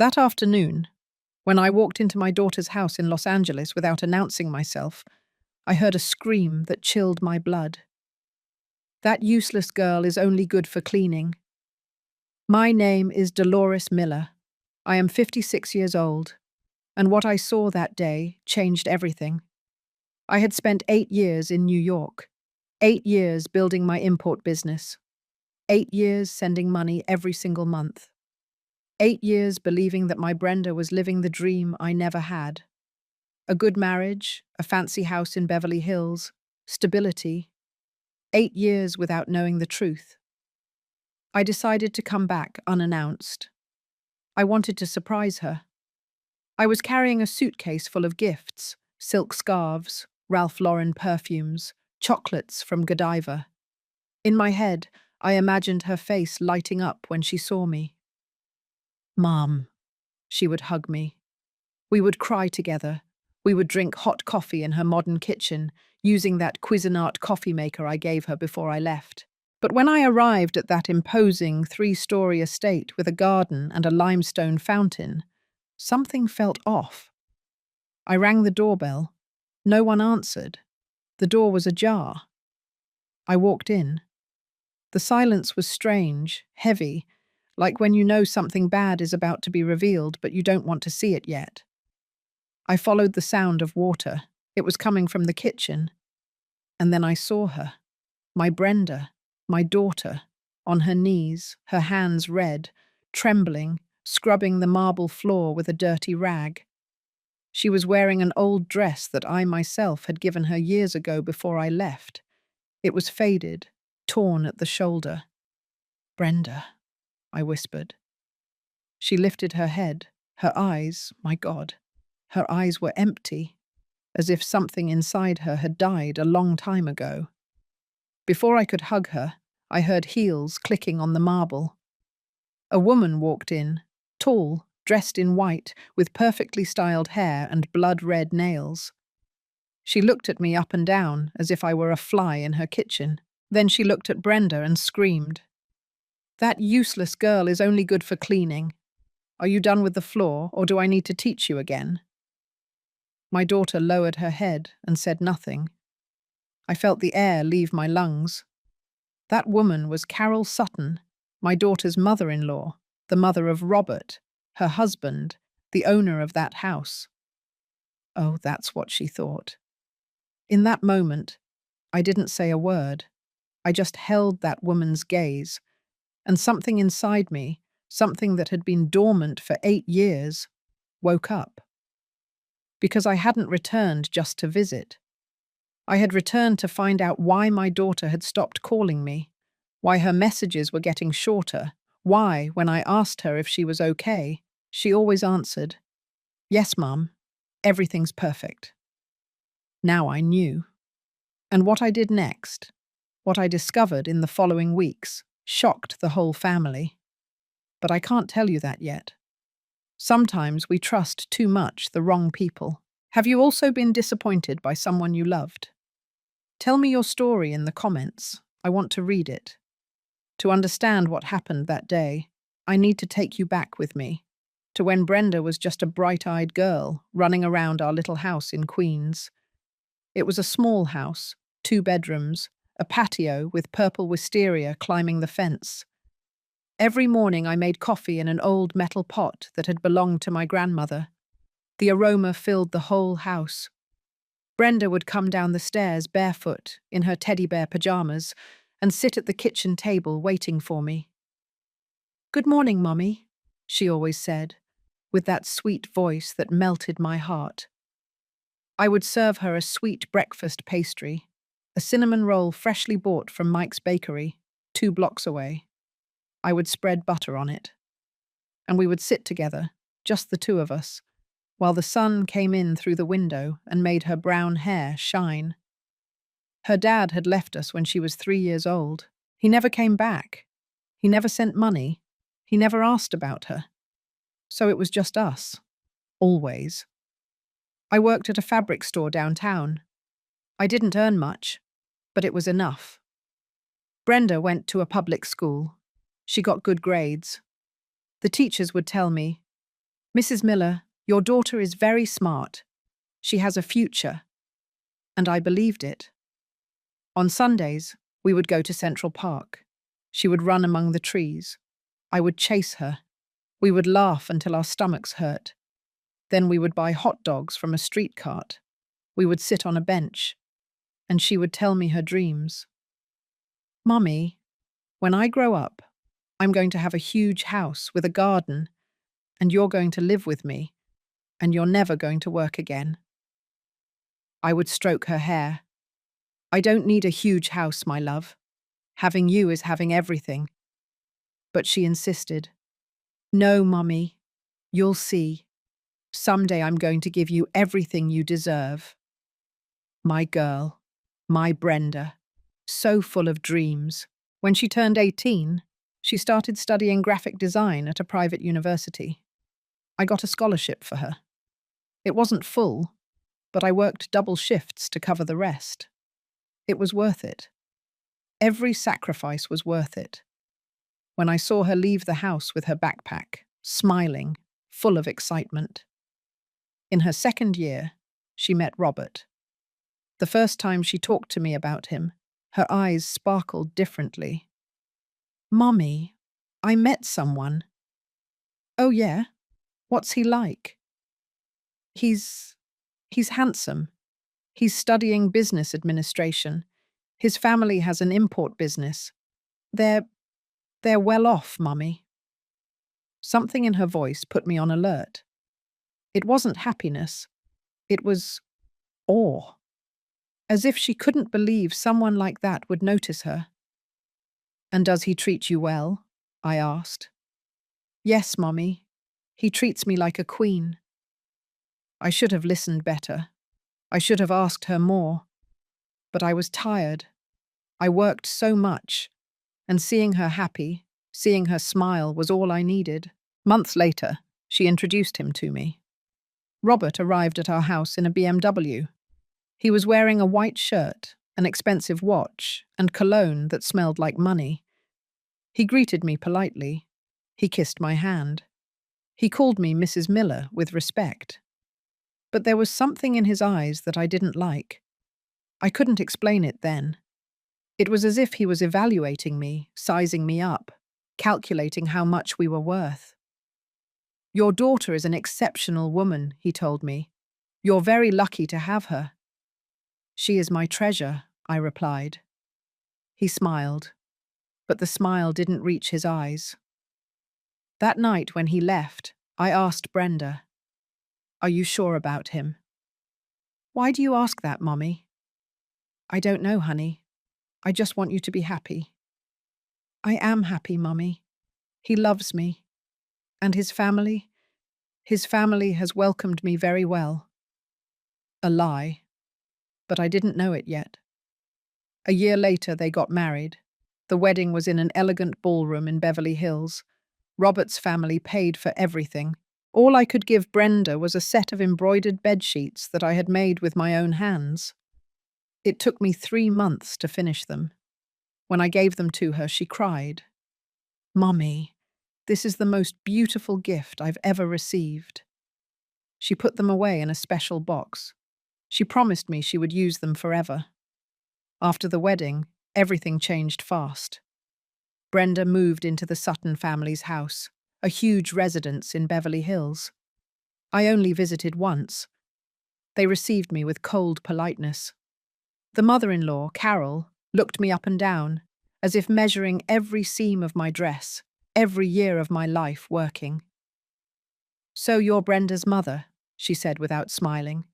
That afternoon, when I walked into my daughter's house in Los Angeles without announcing myself, I heard a scream that chilled my blood. That useless girl is only good for cleaning. My name is Dolores Miller. I am 56 years old, and what I saw that day changed everything. I had spent 8 years in New York, 8 years building my import business, 8 years sending money every single month, 8 years believing that my Brenda was living the dream I never had. A good marriage, a fancy house in Beverly Hills, stability. 8 years without knowing the truth. I decided to come back unannounced. I wanted to surprise her. I was carrying a suitcase full of gifts, silk scarves, Ralph Lauren perfumes, chocolates from Godiva. In my head, I imagined her face lighting up when she saw me. "Mom," she would hug me. We would cry together. We would drink hot coffee in her modern kitchen, using that Cuisinart coffee maker I gave her before I left. But when I arrived at that imposing 3-story estate with a garden and a limestone fountain, something felt off. I rang the doorbell. No one answered. The door was ajar. I walked in. The silence was strange, heavy, like when you know something bad is about to be revealed but you don't want to see it yet. I followed the sound of water. It was coming from the kitchen. And then I saw her, my Brenda, my daughter, on her knees, her hands red, trembling, scrubbing the marble floor with a dirty rag. She was wearing an old dress that I myself had given her years ago before I left. It was faded, torn at the shoulder. "Brenda," I whispered. She lifted her head, her eyes, my God, her eyes were empty, as if something inside her had died a long time ago. Before I could hug her, I heard heels clicking on the marble. A woman walked in, tall, dressed in white, with perfectly styled hair and blood-red nails. She looked at me up and down, as if I were a fly in her kitchen. Then she looked at Brenda and screamed. "That useless girl is only good for cleaning. Are you done with the floor, or do I need to teach you again?" My daughter lowered her head and said nothing. I felt the air leave my lungs. That woman was Carol Sutton, my daughter's mother-in-law, the mother of Robert, her husband, the owner of that house. Oh, that's what she thought. In that moment, I didn't say a word. I just held that woman's gaze, and something inside me, something that had been dormant for 8 years, woke up. Because I hadn't returned just to visit. I had returned to find out why my daughter had stopped calling me, why her messages were getting shorter, why, when I asked her if she was okay, she always answered, "Yes, Mum, everything's perfect." Now I knew. And what I did next, what I discovered in the following weeks, shocked the whole family. But I can't tell you that yet. Sometimes we trust too much the wrong people. Have you also been disappointed by someone you loved? Tell me your story in the comments. I want to read it. To understand what happened that day, I need to take you back with me, to when Brenda was just a bright-eyed girl running around our little house in Queens. It was a small house, 2 bedrooms, a patio with purple wisteria climbing the fence. Every morning I made coffee in an old metal pot that had belonged to my grandmother. The aroma filled the whole house. Brenda would come down the stairs barefoot, in her teddy bear pajamas, and sit at the kitchen table waiting for me. "Good morning, Mommy," she always said, with that sweet voice that melted my heart. I would serve her a sweet breakfast pastry, a cinnamon roll freshly bought from Mike's Bakery, 2 blocks away. I would spread butter on it. And we would sit together, just the 2 of us, while the sun came in through the window and made her brown hair shine. Her dad had left us when she was 3 years old. He never came back. He never sent money. He never asked about her. So it was just us. Always. I worked at a fabric store downtown. I didn't earn much, but it was enough. Brenda went to a public school. She got good grades. The teachers would tell me, Mrs. Miller, your daughter is very smart. She has a future. And I believed it. On Sundays, we would go to Central Park. She would run among the trees. I would chase her. We would laugh until our stomachs hurt. Then we would buy hot dogs from a street cart. We would sit on a bench, and she would tell me her dreams. Mummy, when I grow up, I'm going to have a huge house with a garden, and you're going to live with me, and you're never going to work again. I would stroke her hair. I don't need a huge house, my love. Having you is having everything. But she insisted. No, Mummy, you'll see. Someday I'm going to give you everything you deserve. My girl, my Brenda, so full of dreams. When she turned 18, she started studying graphic design at a private university. I got a scholarship for her. It wasn't full, but I worked double shifts to cover the rest. It was worth it. Every sacrifice was worth it. When I saw her leave the house with her backpack, smiling, full of excitement. In her second year, she met Robert. The first time she talked to me about him, her eyes sparkled differently. Mummy, I met someone. Oh yeah? What's he like? He's handsome. He's studying business administration. His family has an import business. They're well off, Mummy. Something in her voice put me on alert. It wasn't happiness. It was awe. As if she couldn't believe someone like that would notice her. And does he treat you well? I asked. Yes, Mummy. He treats me like a queen. I should have listened better. I should have asked her more. But I was tired. I worked so much, and seeing her happy, seeing her smile was all I needed. Months later, she introduced him to me. Robert arrived at our house in a BMW. He was wearing a white shirt, an expensive watch, and cologne that smelled like money. He greeted me politely. He kissed my hand. He called me Mrs. Miller with respect. But there was something in his eyes that I didn't like. I couldn't explain it then. It was as if he was evaluating me, sizing me up, calculating how much we were worth. Your daughter is an exceptional woman, he told me. You're very lucky to have her. She is my treasure, I replied. He smiled, but the smile didn't reach his eyes. That night when he left, I asked Brenda, Are you sure about him? Why do you ask that, Mummy? I don't know, honey. I just want you to be happy. I am happy, Mummy. He loves me. And his family? His family has welcomed me very well. A lie. But I didn't know it yet. A year later, they got married. The wedding was in an elegant ballroom in Beverly Hills. Robert's family paid for everything. All I could give Brenda was a set of embroidered bedsheets that I had made with my own hands. It took me 3 months to finish them. When I gave them to her, she cried. Mummy, this is the most beautiful gift I've ever received. She put them away in a special box. She promised me she would use them forever. After the wedding, everything changed fast. Brenda moved into the Sutton family's house, a huge residence in Beverly Hills. I only visited once. They received me with cold politeness. The mother-in-law, Carol, looked me up and down, as if measuring every seam of my dress, every year of my life working. So you're Brenda's mother, she said without smiling.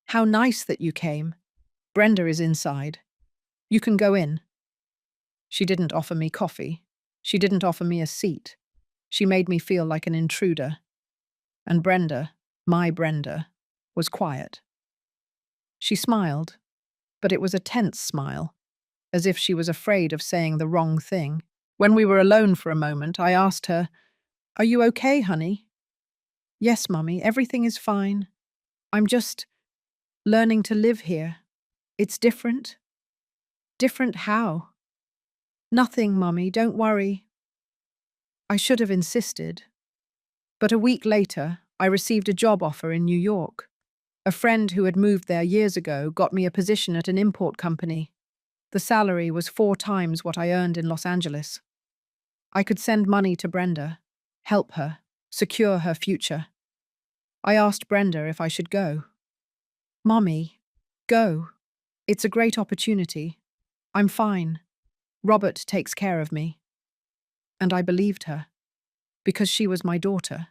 How nice that you came. Brenda is inside. You can go in. She didn't offer me coffee. She didn't offer me a seat. She made me feel like an intruder. And Brenda, my Brenda, was quiet. She smiled, but it was a tense smile, as if she was afraid of saying the wrong thing. When we were alone for a moment, I asked her, Are you okay, honey? Yes, Mummy, everything is fine. I'm just learning to live here. It's different. Different how? Nothing, Mummy, don't worry. I should have insisted. But a week later, I received a job offer in New York. A friend who had moved there years ago got me a position at an import company. The salary was 4 times what I earned in Los Angeles. I could send money to Brenda, help her, secure her future. I asked Brenda if I should go. "Mommy, go. It's a great opportunity. I'm fine. Robert takes care of me." And I believed her, because she was my daughter,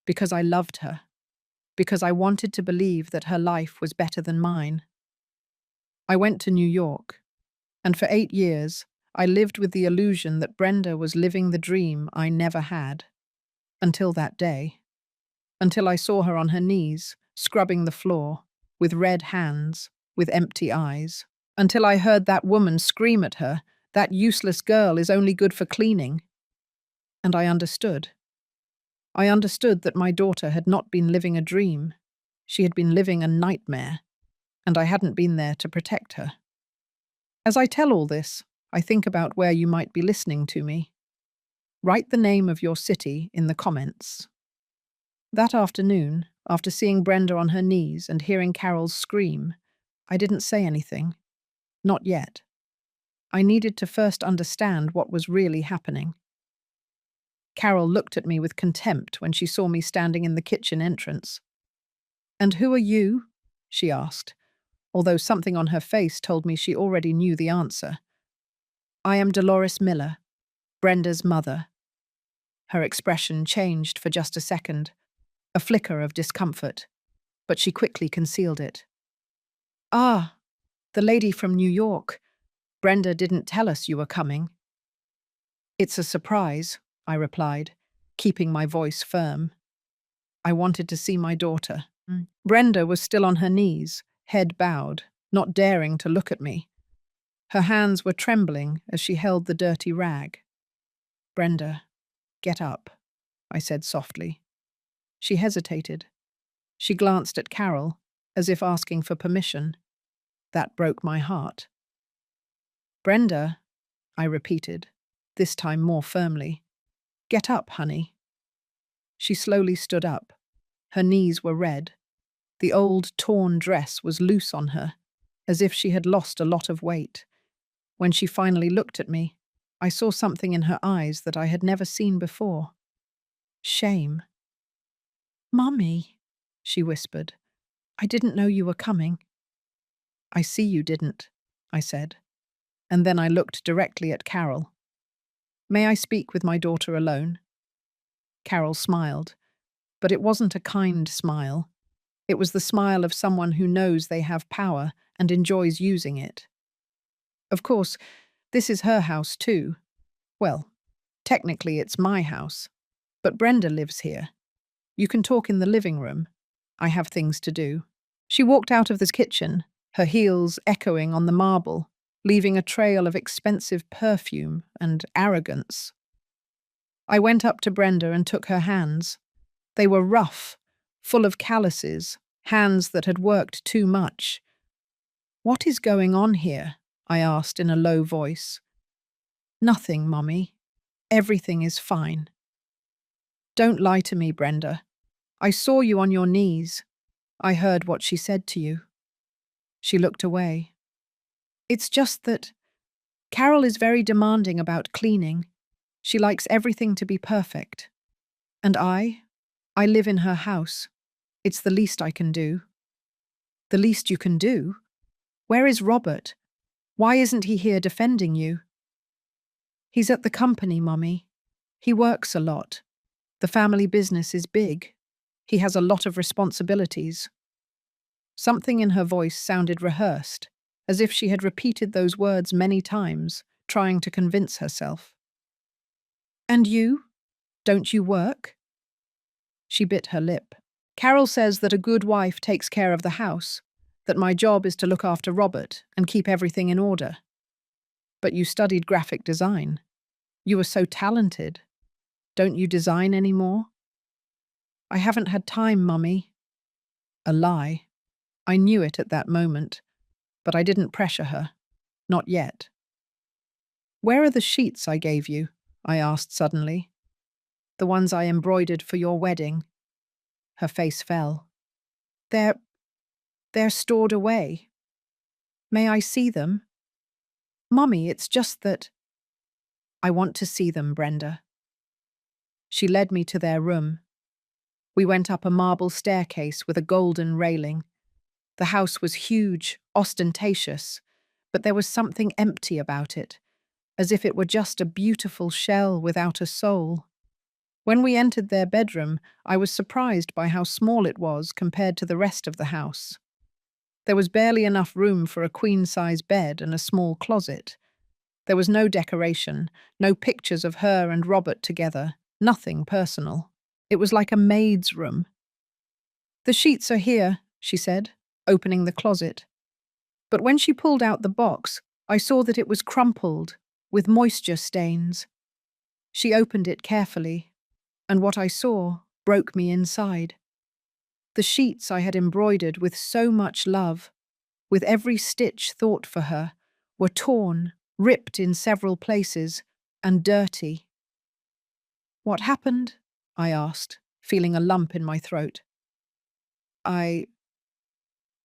because I loved her, because I wanted to believe that her life was better than mine. I went to New York, and for 8 years, I lived with the illusion that Brenda was living the dream I never had. Until that day. Until I saw her on her knees, scrubbing the floor, with red hands, with empty eyes. Until I heard that woman scream at her, "That useless girl is only good for cleaning." And I understood. I understood that my daughter had not been living a dream. She had been living a nightmare, and I hadn't been there to protect her. As I tell all this, I think about where you might be listening to me. Write the name of your city in the comments. That afternoon, after seeing Brenda on her knees and hearing Carol's scream, I didn't say anything. Not yet. I needed to first understand what was really happening. Carol looked at me with contempt when she saw me standing in the kitchen entrance. "And who are you?" she asked, although something on her face told me she already knew the answer. "I am Dolores Miller, Brenda's mother." Her expression changed for just a second, a flicker of discomfort, but she quickly concealed it. "Ah, the lady from New York. Brenda didn't tell us you were coming." "It's a surprise," I replied, keeping my voice firm. I wanted to see my daughter. Brenda was still on her knees, head bowed, not daring to look at me. Her hands were trembling as she held the dirty rag. "Brenda, get up," I said softly. She hesitated. She glanced at Carol, as if asking for permission. That broke my heart. "Brenda," I repeated, this time more firmly. "Get up, honey." She slowly stood up. Her knees were red. The old, torn dress was loose on her, as if she had lost a lot of weight. When she finally looked at me, I saw something in her eyes that I had never seen before. Shame. "Mummy," she whispered, "I didn't know you were coming." "I see you didn't," I said, and then I looked directly at Carol. "May I speak with my daughter alone?" Carol smiled, but it wasn't a kind smile. It was the smile of someone who knows they have power and enjoys using it. Of course, this is her house too. Well, technically it's my house, but Brenda lives here. You can talk in the living room. I have things to do. She walked out of the kitchen, her heels echoing on the marble, leaving a trail of expensive perfume and arrogance. I went up to Brenda and took her hands. They were rough, full of calluses, hands that had worked too much. "What is going on here?" I asked in a low voice. "Nothing, Mummy. Everything is fine." "Don't lie to me, Brenda. I saw you on your knees. I heard what she said to you." She looked away. "It's just that Carol is very demanding about cleaning. She likes everything to be perfect. And I live in her house. It's the least I can do." "The least you can do? Where is Robert? Why isn't he here defending you?" "He's at the company, Mummy. He works a lot. The family business is big. He has a lot of responsibilities." Something in her voice sounded rehearsed, as if she had repeated those words many times, trying to convince herself. "And you? Don't you work?" She bit her lip. "Carol says that a good wife takes care of the house, that my job is to look after Robert and keep everything in order." "But you studied graphic design. You were so talented. Don't you design anymore?" "I haven't had time, Mummy." A lie. I knew it at that moment, but I didn't pressure her. Not yet. "Where are the sheets I gave you?" I asked suddenly. The ones I embroidered for your wedding." Her face fell. They're stored away. May I see them?" "Mummy, it's just that—" "I want to see them, Brenda." She led me to their room. We went up a marble staircase with a golden railing. The house was huge, ostentatious, but there was something empty about it, as if it were just a beautiful shell without a soul. When we entered their bedroom, I was surprised by how small it was compared to the rest of the house. There was barely enough room for a queen-size bed and a small closet. There was no decoration, no pictures of her and Robert together, nothing personal. It was like a maid's room. "The sheets are here," she said, opening the closet. But when she pulled out the box, I saw that it was crumpled, with moisture stains. She opened it carefully, and what I saw broke me inside. The sheets I had embroidered with so much love, with every stitch thought for her, were torn, ripped in several places, and dirty. "What happened?" I asked, feeling a lump in my throat.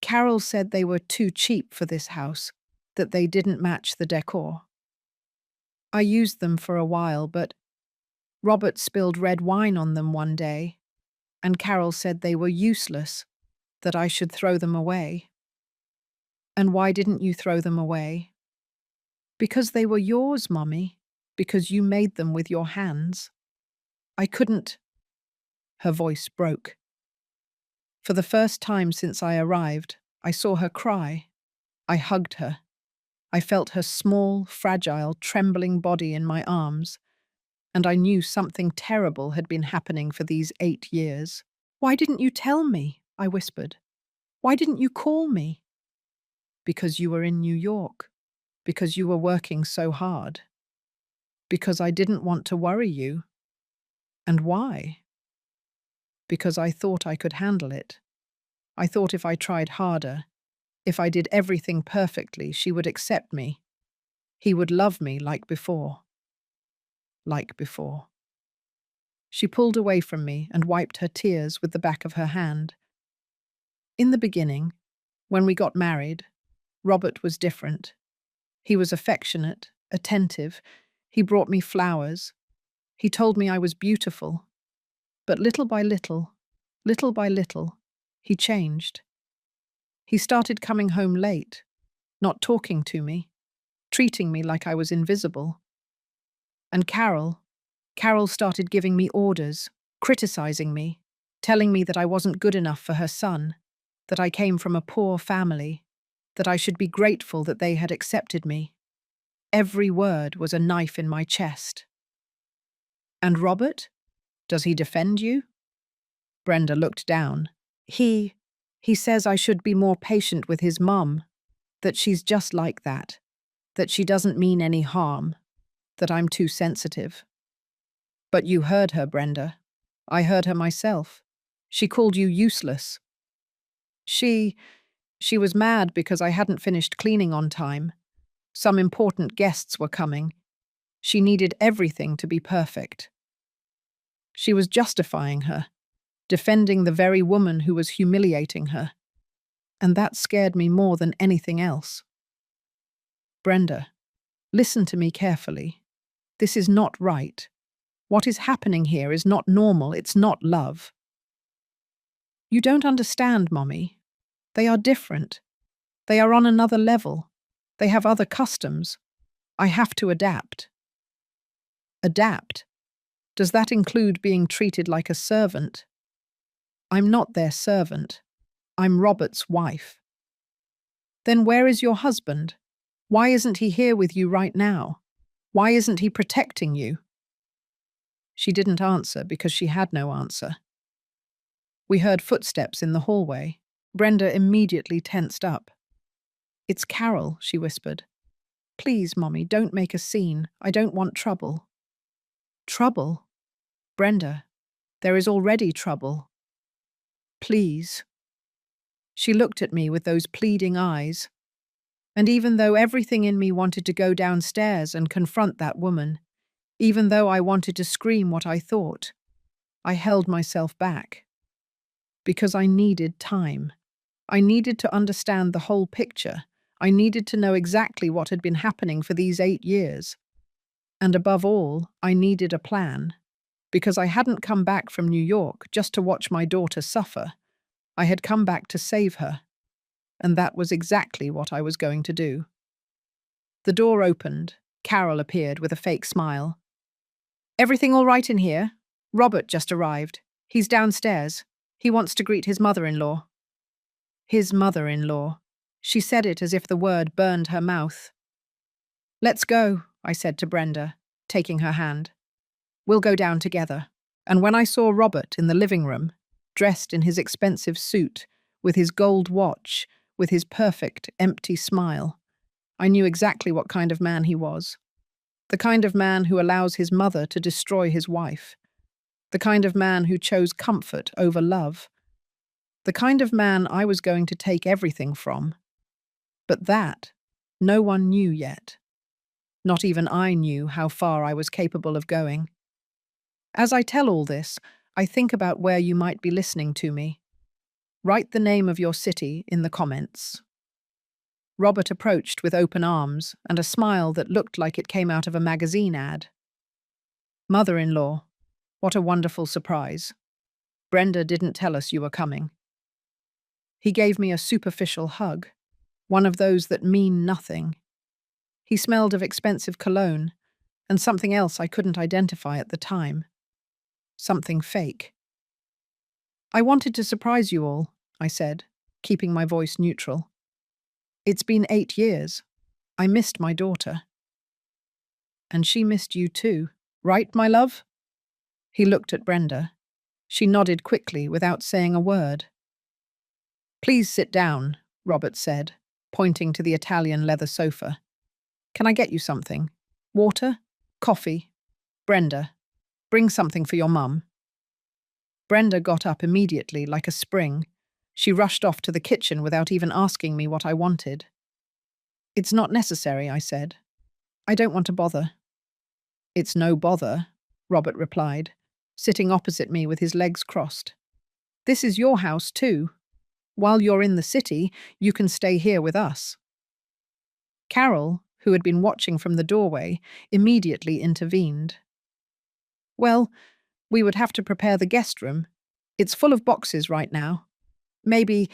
Carol said they were too cheap for this house, that they didn't match the decor. I used them for a while, but Robert spilled red wine on them one day, and Carol said they were useless, that I should throw them away." "And why didn't you throw them away?" "Because they were yours, Mummy, because you made them with your hands. I couldn't—" Her voice broke. For the first time since I arrived, I saw her cry. I hugged her. I felt her small, fragile, trembling body in my arms, and I knew something terrible had been happening for these 8 years. "Why didn't you tell me?" I whispered. "Why didn't you call me?" "Because you were in New York. Because you were working so hard. Because I didn't want to worry you." "And why?" "Because I thought I could handle it. I thought if I tried harder, if I did everything perfectly, she would accept me. He would love me like before." Like before. She pulled away from me and wiped her tears with the back of her hand. "In the beginning, when we got married, Robert was different. He was affectionate, attentive. He brought me flowers. He told me I was beautiful. But little by little, he changed. He started coming home late, not talking to me, treating me like I was invisible. And Carol started giving me orders, criticizing me, telling me that I wasn't good enough for her son, that I came from a poor family, that I should be grateful that they had accepted me. Every word was a knife in my chest." "And Robert? Does he defend you?" Brenda looked down. He says I should be more patient with his mum, that she's just like that she doesn't mean any harm, that I'm too sensitive." "But you heard her, Brenda. I heard her myself. She called you useless. She was mad because I hadn't finished cleaning on time. Some important guests were coming. She needed everything to be perfect. She was justifying her, defending the very woman who was humiliating her. And that scared me more than anything else." "Brenda, listen to me carefully. This is not right. What is happening here is not normal, it's not love." "You don't understand, Mommy. They are different. They are on another level. They have other customs. I have to adapt." "Adapt? Does that include being treated like a servant?" "I'm not their servant. I'm Robert's wife." "Then where is your husband? Why isn't he here with you right now? Why isn't he protecting you?" She didn't answer because she had no answer. We heard footsteps in the hallway. Brenda immediately tensed up. "It's Carol," she whispered. "Please, Mommy, don't make a scene. I don't want trouble." "Trouble? Brenda, there is already trouble. Please." She looked at me with those pleading eyes. And even though everything in me wanted to go downstairs and confront that woman, even though I wanted to scream what I thought, I held myself back because I needed time. I needed to understand the whole picture. I needed to know exactly what had been happening for these 8 years. And above all, I needed a plan. Because I hadn't come back from New York just to watch my daughter suffer. I had come back to save her. And that was exactly what I was going to do. The door opened. Carol appeared with a fake smile. "Everything all right in here? Robert just arrived. He's downstairs. He wants to greet his mother-in-law." His mother-in-law. She said it as if the word burned her mouth. "Let's go," I said to Brenda, taking her hand. "We'll go down together." And when I saw Robert in the living room, dressed in his expensive suit, with his gold watch, with his perfect, empty smile, I knew exactly what kind of man he was. The kind of man who allows his mother to destroy his wife. The kind of man who chose comfort over love. The kind of man I was going to take everything from. But that, no one knew yet. Not even I knew how far I was capable of going. As I tell all this, I think about where you might be listening to me. Write the name of your city in the comments. Robert approached with open arms and a smile that looked like it came out of a magazine ad. "Mother-in-law, what a wonderful surprise. Brenda didn't tell us you were coming." He gave me a superficial hug, one of those that mean nothing. He smelled of expensive cologne and something else I couldn't identify at the time. Something fake. "I wanted to surprise you all," I said, keeping my voice neutral. "It's been 8 years. I missed my daughter." "And she missed you too, right, my love?" He looked at Brenda. She nodded quickly without saying a word. "Please sit down," Robert said, pointing to the Italian leather sofa. "Can I get you something? Water? Coffee? Brenda, bring something for your mum." Brenda got up immediately like a spring. She rushed off to the kitchen without even asking me what I wanted. "It's not necessary," I said. "I don't want to bother." "It's no bother," Robert replied, sitting opposite me with his legs crossed. "This is your house too. While you're in the city, you can stay here with us." Carol, who had been watching from the doorway, immediately intervened. "Well, we would have to prepare the guest room. It's full of boxes right now. Maybe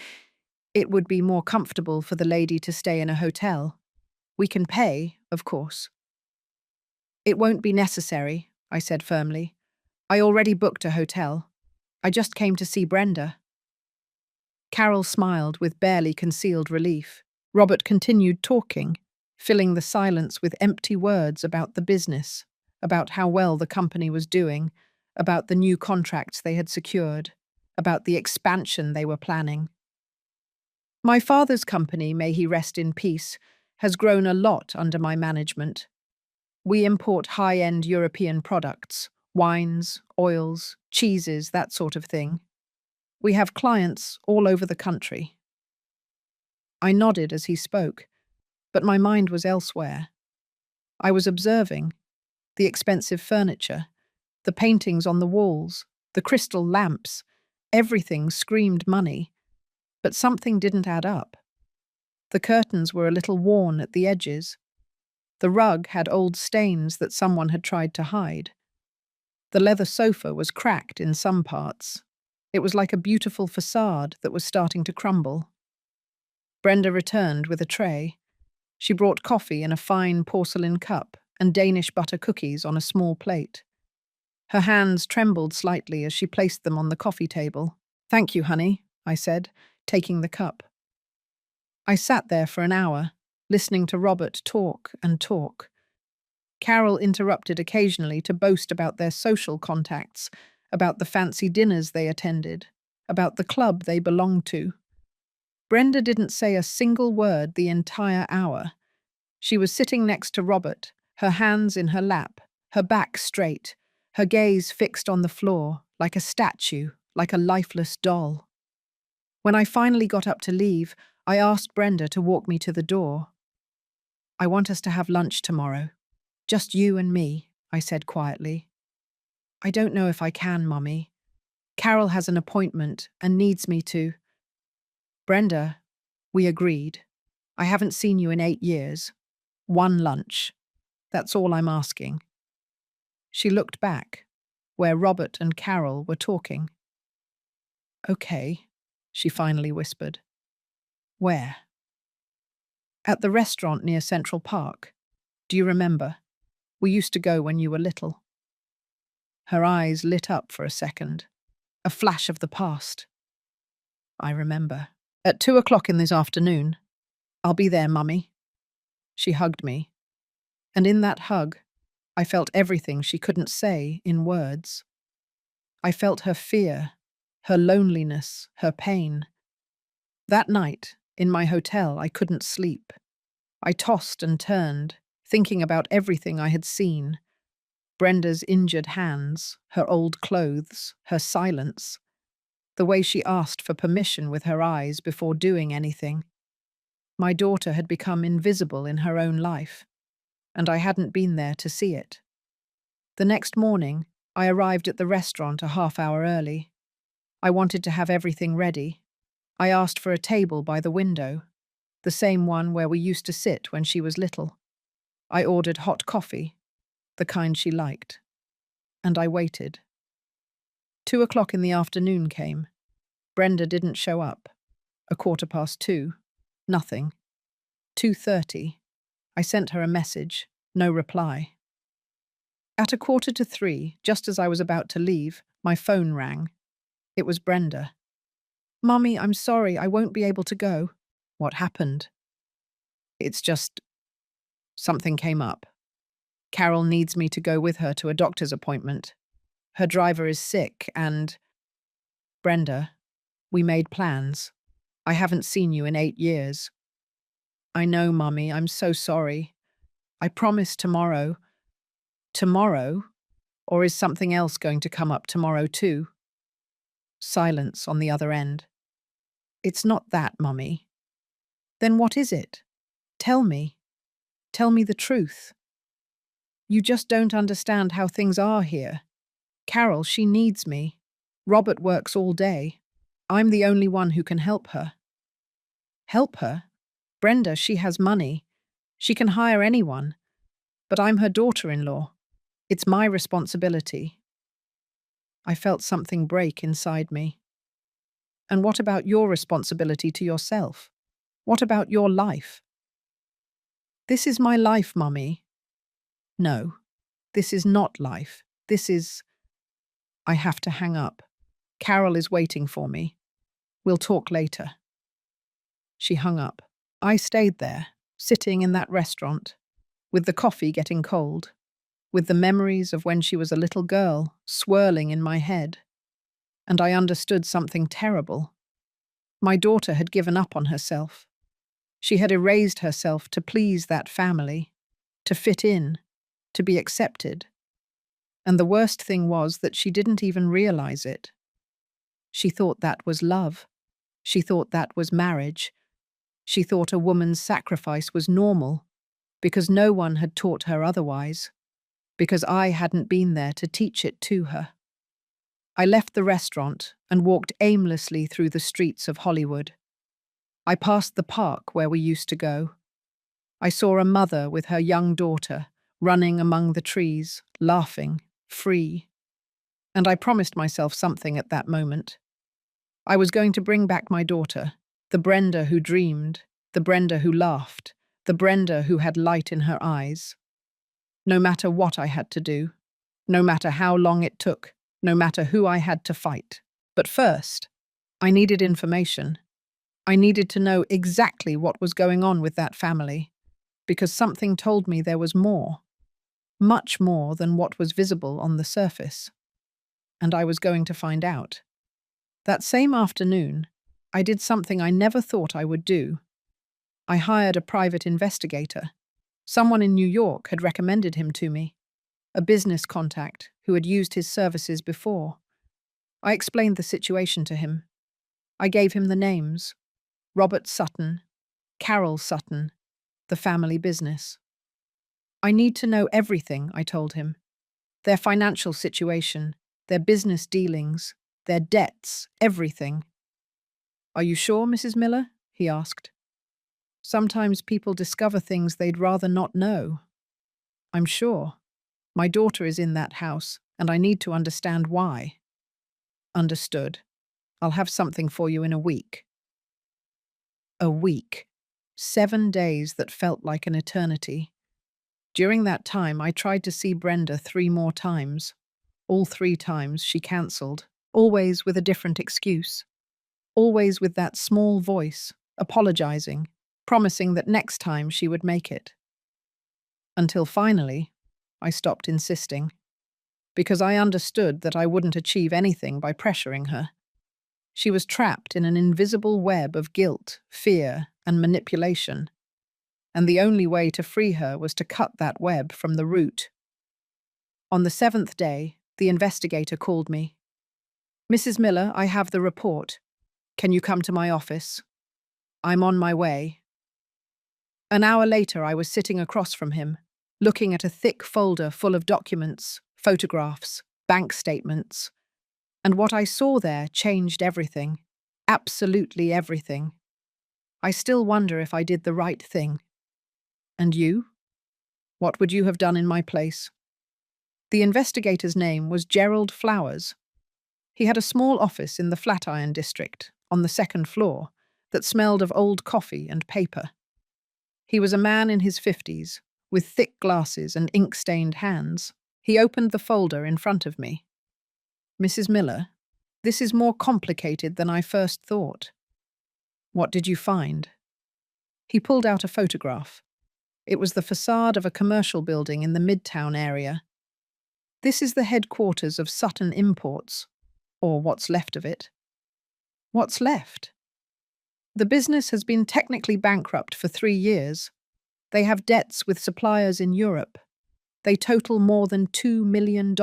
it would be more comfortable for the lady to stay in a hotel. We can pay, of course." "It won't be necessary," I said firmly. "I already booked a hotel. I just came to see Brenda." Carol smiled with barely concealed relief. Robert continued talking, filling the silence with empty words about the business, about how well the company was doing, about the new contracts they had secured, about the expansion they were planning. "My father's company, may he rest in peace, has grown a lot under my management. We import high-end European products, wines, oils, cheeses, that sort of thing. We have clients all over the country." I nodded as he spoke, but my mind was elsewhere. I was observing the expensive furniture, the paintings on the walls, the crystal lamps. Everything screamed money, but something didn't add up. The curtains were a little worn at the edges. The rug had old stains that someone had tried to hide. The leather sofa was cracked in some parts. It was like a beautiful facade that was starting to crumble. Brenda returned with a tray. She brought coffee in a fine porcelain cup and Danish butter cookies on a small plate. Her hands trembled slightly as she placed them on the coffee table. "Thank you, honey," I said, taking the cup. I sat there for an hour, listening to Robert talk and talk. Carol interrupted occasionally to boast about their social contacts, about the fancy dinners they attended, about the club they belonged to. Brenda didn't say a single word the entire hour. She was sitting next to Robert, her hands in her lap, her back straight, her gaze fixed on the floor, like a statue, like a lifeless doll. When I finally got up to leave, I asked Brenda to walk me to the door. "I want us to have lunch tomorrow. Just you and me," I said quietly. "I don't know if I can, Mummy. Carol has an appointment and needs me to. Brenda, we agreed. I haven't seen you in 8 years. One lunch. That's all I'm asking. She looked back, where Robert and Carol were talking. Okay, she finally whispered. Where? At the restaurant near Central Park. Do you remember? We used to go when you were little. Her eyes lit up for a second. A flash of the past. I remember. At 2 o'clock in this afternoon. I'll be there, Mummy. She hugged me. And in that hug, I felt everything she couldn't say in words. I felt her fear, her loneliness, her pain. That night, in my hotel, I couldn't sleep. I tossed and turned, thinking about everything I had seen. Brenda's injured hands, her old clothes, her silence, the way she asked for permission with her eyes before doing anything. My daughter had become invisible in her own life, and I hadn't been there to see it. The next morning, I arrived at the restaurant a half-hour early. I wanted to have everything ready. I asked for a table by the window, the same one where we used to sit when she was little. I ordered hot coffee, the kind she liked, and I waited. 2 o'clock in the afternoon came. Brenda didn't show up. 2:15, nothing. 2:30, I sent her a message, no reply. At 2:45, just as I was about to leave, my phone rang. It was Brenda. Mummy, I'm sorry, I won't be able to go. What happened? It's just, something came up. Carol needs me to go with her to a doctor's appointment. Her driver is sick and… Brenda, we made plans. I haven't seen you in 8 years. I know, Mummy, I'm so sorry. I promise tomorrow. Tomorrow? Or is something else going to come up tomorrow too? Silence on the other end. It's not that, Mummy. Then what is it? Tell me. Tell me the truth. You just don't understand how things are here. Carol, she needs me. Robert works all day. I'm the only one who can help her. Help her? Brenda, she has money. She can hire anyone. But I'm her daughter-in-law. It's my responsibility. I felt something break inside me. And what about your responsibility to yourself? What about your life? This is my life, Mummy. No, this is not life. This is… I have to hang up. Carol is waiting for me. We'll talk later. She hung up. I stayed there, sitting in that restaurant, with the coffee getting cold, with the memories of when she was a little girl swirling in my head. And I understood something terrible. My daughter had given up on herself. She had erased herself to please that family, to fit in, to be accepted. And the worst thing was that she didn't even realize it. She thought that was love. She thought that was marriage. She thought a woman's sacrifice was normal, because no one had taught her otherwise, because I hadn't been there to teach it to her. I left the restaurant and walked aimlessly through the streets of Hollywood. I passed the park where we used to go. I saw a mother with her young daughter running among the trees, laughing, free. And I promised myself something at that moment. I was going to bring back my daughter, the Brenda who dreamed, the Brenda who laughed, the Brenda who had light in her eyes. No matter what I had to do, no matter how long it took, no matter who I had to fight. But first, I needed information. I needed to know exactly what was going on with that family, because something told me there was more, much more than what was visible on the surface. And I was going to find out. That same afternoon, I did something I never thought I would do. I hired a private investigator. Someone in New York had recommended him to me, a business contact who had used his services before. I explained the situation to him. I gave him the names: Robert Sutton, Carol Sutton, the family business. I need to know everything, I told him. Their financial situation, their business dealings, Their debts, everything. Are you sure, Mrs. Miller? He asked. Sometimes people discover things they'd rather not know. I'm sure. My daughter is in that house, and I need to understand why. Understood. I'll have something for you in a week. A week. 7 days that felt like an eternity. During that time, I tried to see Brenda 3 more times. All 3 times she cancelled, always with a different excuse. Always with that small voice, apologizing, promising that next time she would make it. Until finally, I stopped insisting, because I understood that I wouldn't achieve anything by pressuring her. She was trapped in an invisible web of guilt, fear, and manipulation, and the only way to free her was to cut that web from the root. On the 7th day, the investigator called me. Mrs. Miller, I have the report. Can you come to my office? I'm on my way. An hour later, I was sitting across from him, looking at a thick folder full of documents, photographs, bank statements. And what I saw there changed everything. Absolutely everything. I still wonder if I did the right thing. And you? What would you have done in my place? The investigator's name was Gerald Flowers. He had a small office in the Flatiron district, on the 2nd floor, that smelled of old coffee and paper. He was a man in his 50s, with thick glasses and ink-stained hands. He opened the folder in front of me. Mrs. Miller, this is more complicated than I first thought. What did you find? He pulled out a photograph. It was the facade of a commercial building in the Midtown area. This is the headquarters of Sutton Imports, or what's left of it. What's left? The business has been technically bankrupt for 3 years. They have debts with suppliers in Europe. They total more than $2 million.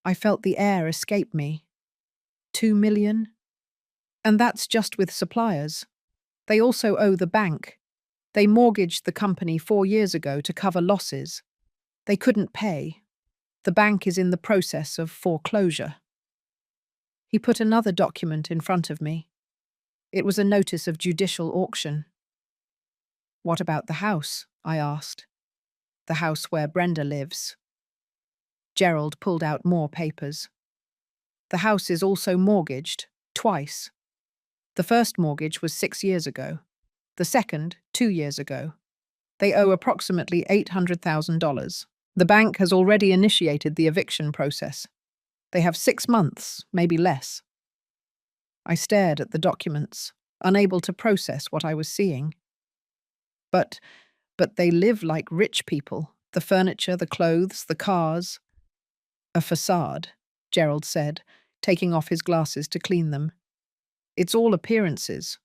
I felt the air escape me. 2 million? And that's just with suppliers. They also owe the bank. They mortgaged the company 4 years ago to cover losses. They couldn't pay. The bank is in the process of foreclosure. He put another document in front of me. It was a notice of judicial auction. What about the house? I asked. The house where Brenda lives. Gerald pulled out more papers. The house is also mortgaged, twice. The first mortgage was 6 years ago. The second, 2 years ago. They owe approximately $800,000. The bank has already initiated the eviction process. They have 6 months, maybe less. I stared at the documents, unable to process what I was seeing. But they live like rich people. The furniture, the clothes, the cars. A facade, Gerald said, taking off his glasses to clean them. It's all appearances.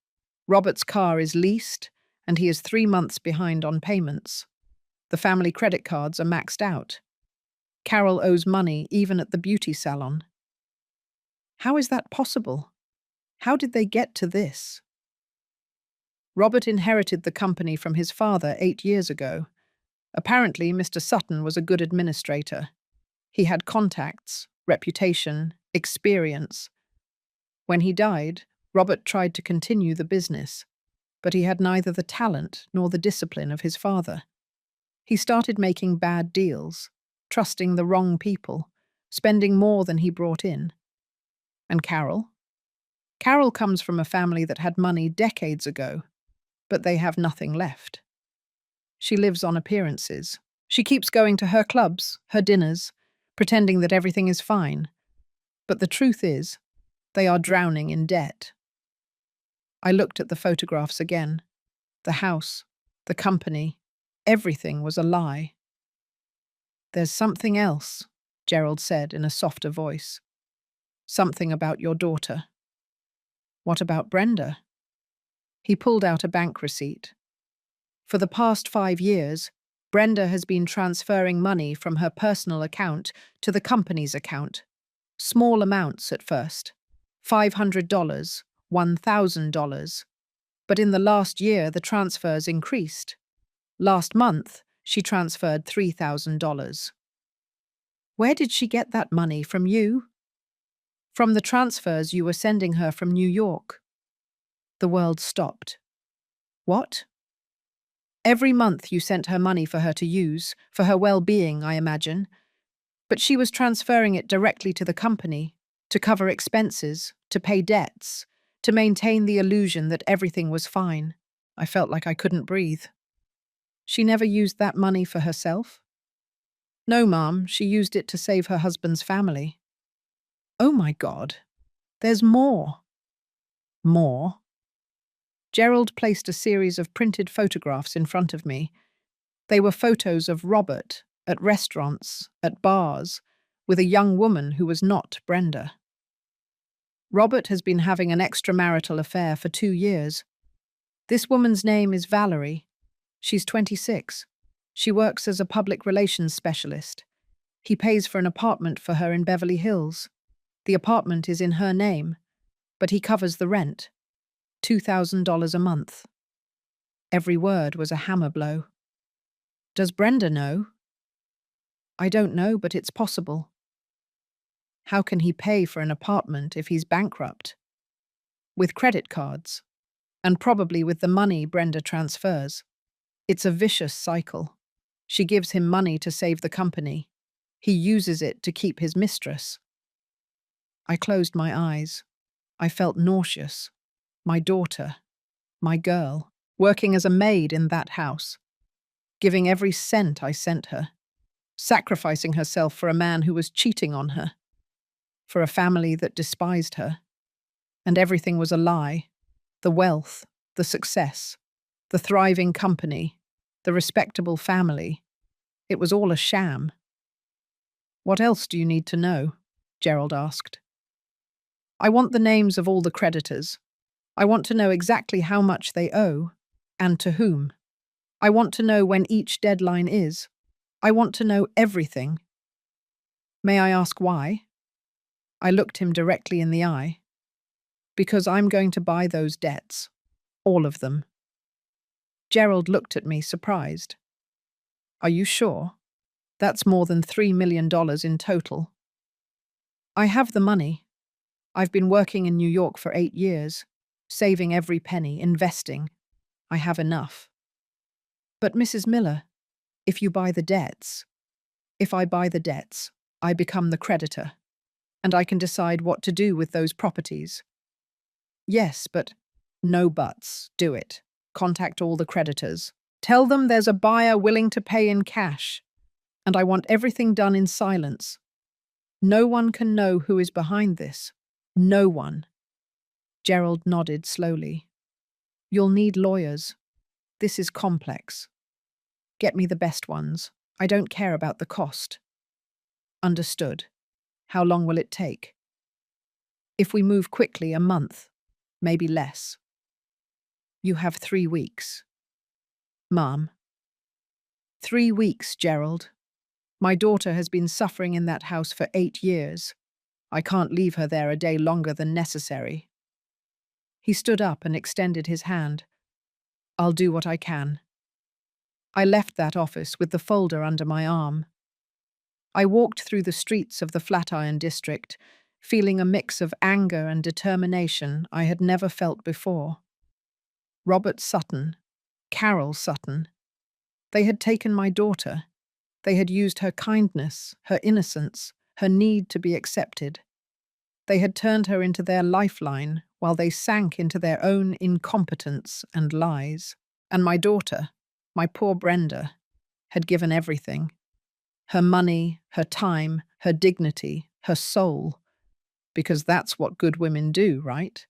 Robert's car is leased, and he is 3 months behind on payments. The family credit cards are maxed out. Carol owes money even at the beauty salon. How is that possible? How did they get to this? Robert inherited the company from his father 8 years ago. Apparently, Mr. Sutton was a good administrator. He had contacts, reputation, experience. When he died, Robert tried to continue the business, but he had neither the talent nor the discipline of his father. He started making bad deals, trusting the wrong people, spending more than he brought in. And Carol? Carol comes from a family that had money decades ago, but they have nothing left. She lives on appearances. She keeps going to her clubs, her dinners, pretending that everything is fine. But the truth is, they are drowning in debt. I looked at the photographs again. The house, the company, everything was a lie. There's something else, Gerald said in a softer voice. Something about your daughter. What about Brenda? He pulled out a bank receipt. For the past 5 years, Brenda has been transferring money from her personal account to the company's account. Small amounts at first. $500, $1,000. But in the last year, the transfers increased. Last month, she transferred $3,000. Where did she get that money? From you? From the transfers you were sending her from New York. The world stopped. What? Every month you sent her money for her to use, for her well-being, I imagine. But she was transferring it directly to the company, to cover expenses, to pay debts, to maintain the illusion that everything was fine. I felt like I couldn't breathe. She never used that money for herself? No, Mom, she used it to save her husband's family. Oh my God, there's more. More? Gerald placed a series of printed photographs in front of me. They were photos of Robert at restaurants, at bars, with a young woman who was not Brenda. Robert has been having an extramarital affair for 2 years. This woman's name is Valerie. She's 26. She works as a public relations specialist. He pays for an apartment for her in Beverly Hills. The apartment is in her name, but he covers the rent, $2,000 a month. Every word was a hammer blow. Does Brenda know? I don't know, but it's possible. How can he pay for an apartment if he's bankrupt? With credit cards, and probably with the money Brenda transfers. It's a vicious cycle. She gives him money to save the company. He uses it to keep his mistress. I closed my eyes. I felt nauseous. My daughter, my girl, working as a maid in that house, giving every cent I sent her, sacrificing herself for a man who was cheating on her, for a family that despised her. And everything was a lie. The wealth, the success, the thriving company, the respectable family. It was all a sham. What else do you need to know? Gerald asked. I want the names of all the creditors. I want to know exactly how much they owe, and to whom. I want to know when each deadline is. I want to know everything. May I ask why? I looked him directly in the eye. Because I'm going to buy those debts. All of them. Gerald looked at me, surprised. Are you sure? That's more than $3 million in total. I have the money. I've been working in New York for 8 years, saving every penny, investing. I have enough. But Mrs. Miller, if you buy the debts, if I buy the debts, I become the creditor, and I can decide what to do with those properties. Yes, but no buts. Do it. Contact all the creditors. Tell them there's a buyer willing to pay in cash, and I want everything done in silence. No one can know who is behind this. No one. Gerald nodded slowly. You'll need lawyers. This is complex. Get me the best ones. I don't care about the cost. Understood. How long will it take? If we move quickly, a month, maybe less. You have 3 weeks. Mom. 3 weeks, Gerald. My daughter has been suffering in that house for 8 years. I can't leave her there a day longer than necessary. He stood up and extended his hand. I'll do what I can. I left that office with the folder under my arm. I walked through the streets of the Flatiron district, feeling a mix of anger and determination I had never felt before. Robert Sutton, Carol Sutton. They had taken my daughter. They had used her kindness, her innocence, her need to be accepted. They had turned her into their lifeline while they sank into their own incompetence and lies. And my daughter, my poor Brenda, had given everything. Her money, her time, her dignity, her soul. Because that's what good women do, right?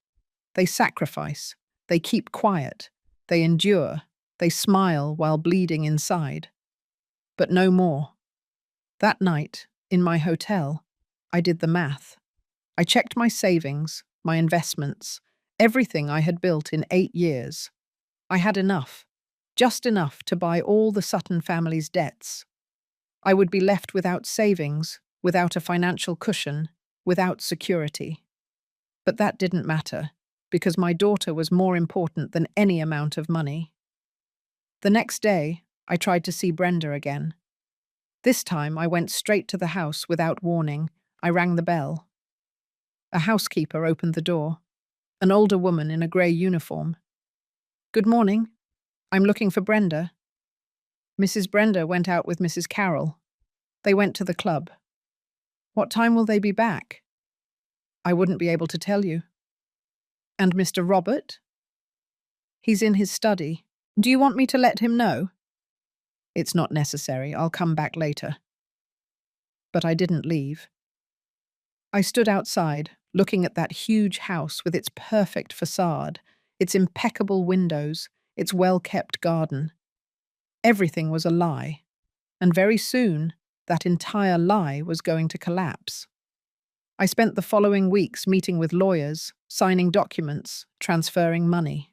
They sacrifice, they keep quiet, they endure, they smile while bleeding inside. But no more. That night, in my hotel, I did the math. I checked my savings, my investments, everything I had built in 8 years. I had enough, just enough to buy all the Sutton family's debts. I would be left without savings, without a financial cushion, without security. But that didn't matter, because my daughter was more important than any amount of money. The next day, I tried to see Brenda again. This time, I went straight to the house without warning. I rang the bell. A housekeeper opened the door, an older woman in a grey uniform. "Good morning. I'm looking for Brenda." Mrs. Brenda went out with Mrs. Carroll. They went to the club. "What time will they be back?" "I wouldn't be able to tell you." "And Mr. Robert?" "He's in his study. Do you want me to let him know?" "It's not necessary. I'll come back later." But I didn't leave. I stood outside, looking at that huge house with its perfect facade, its impeccable windows, its well-kept garden. Everything was a lie, and very soon, that entire lie was going to collapse. I spent the following weeks meeting with lawyers, signing documents, transferring money.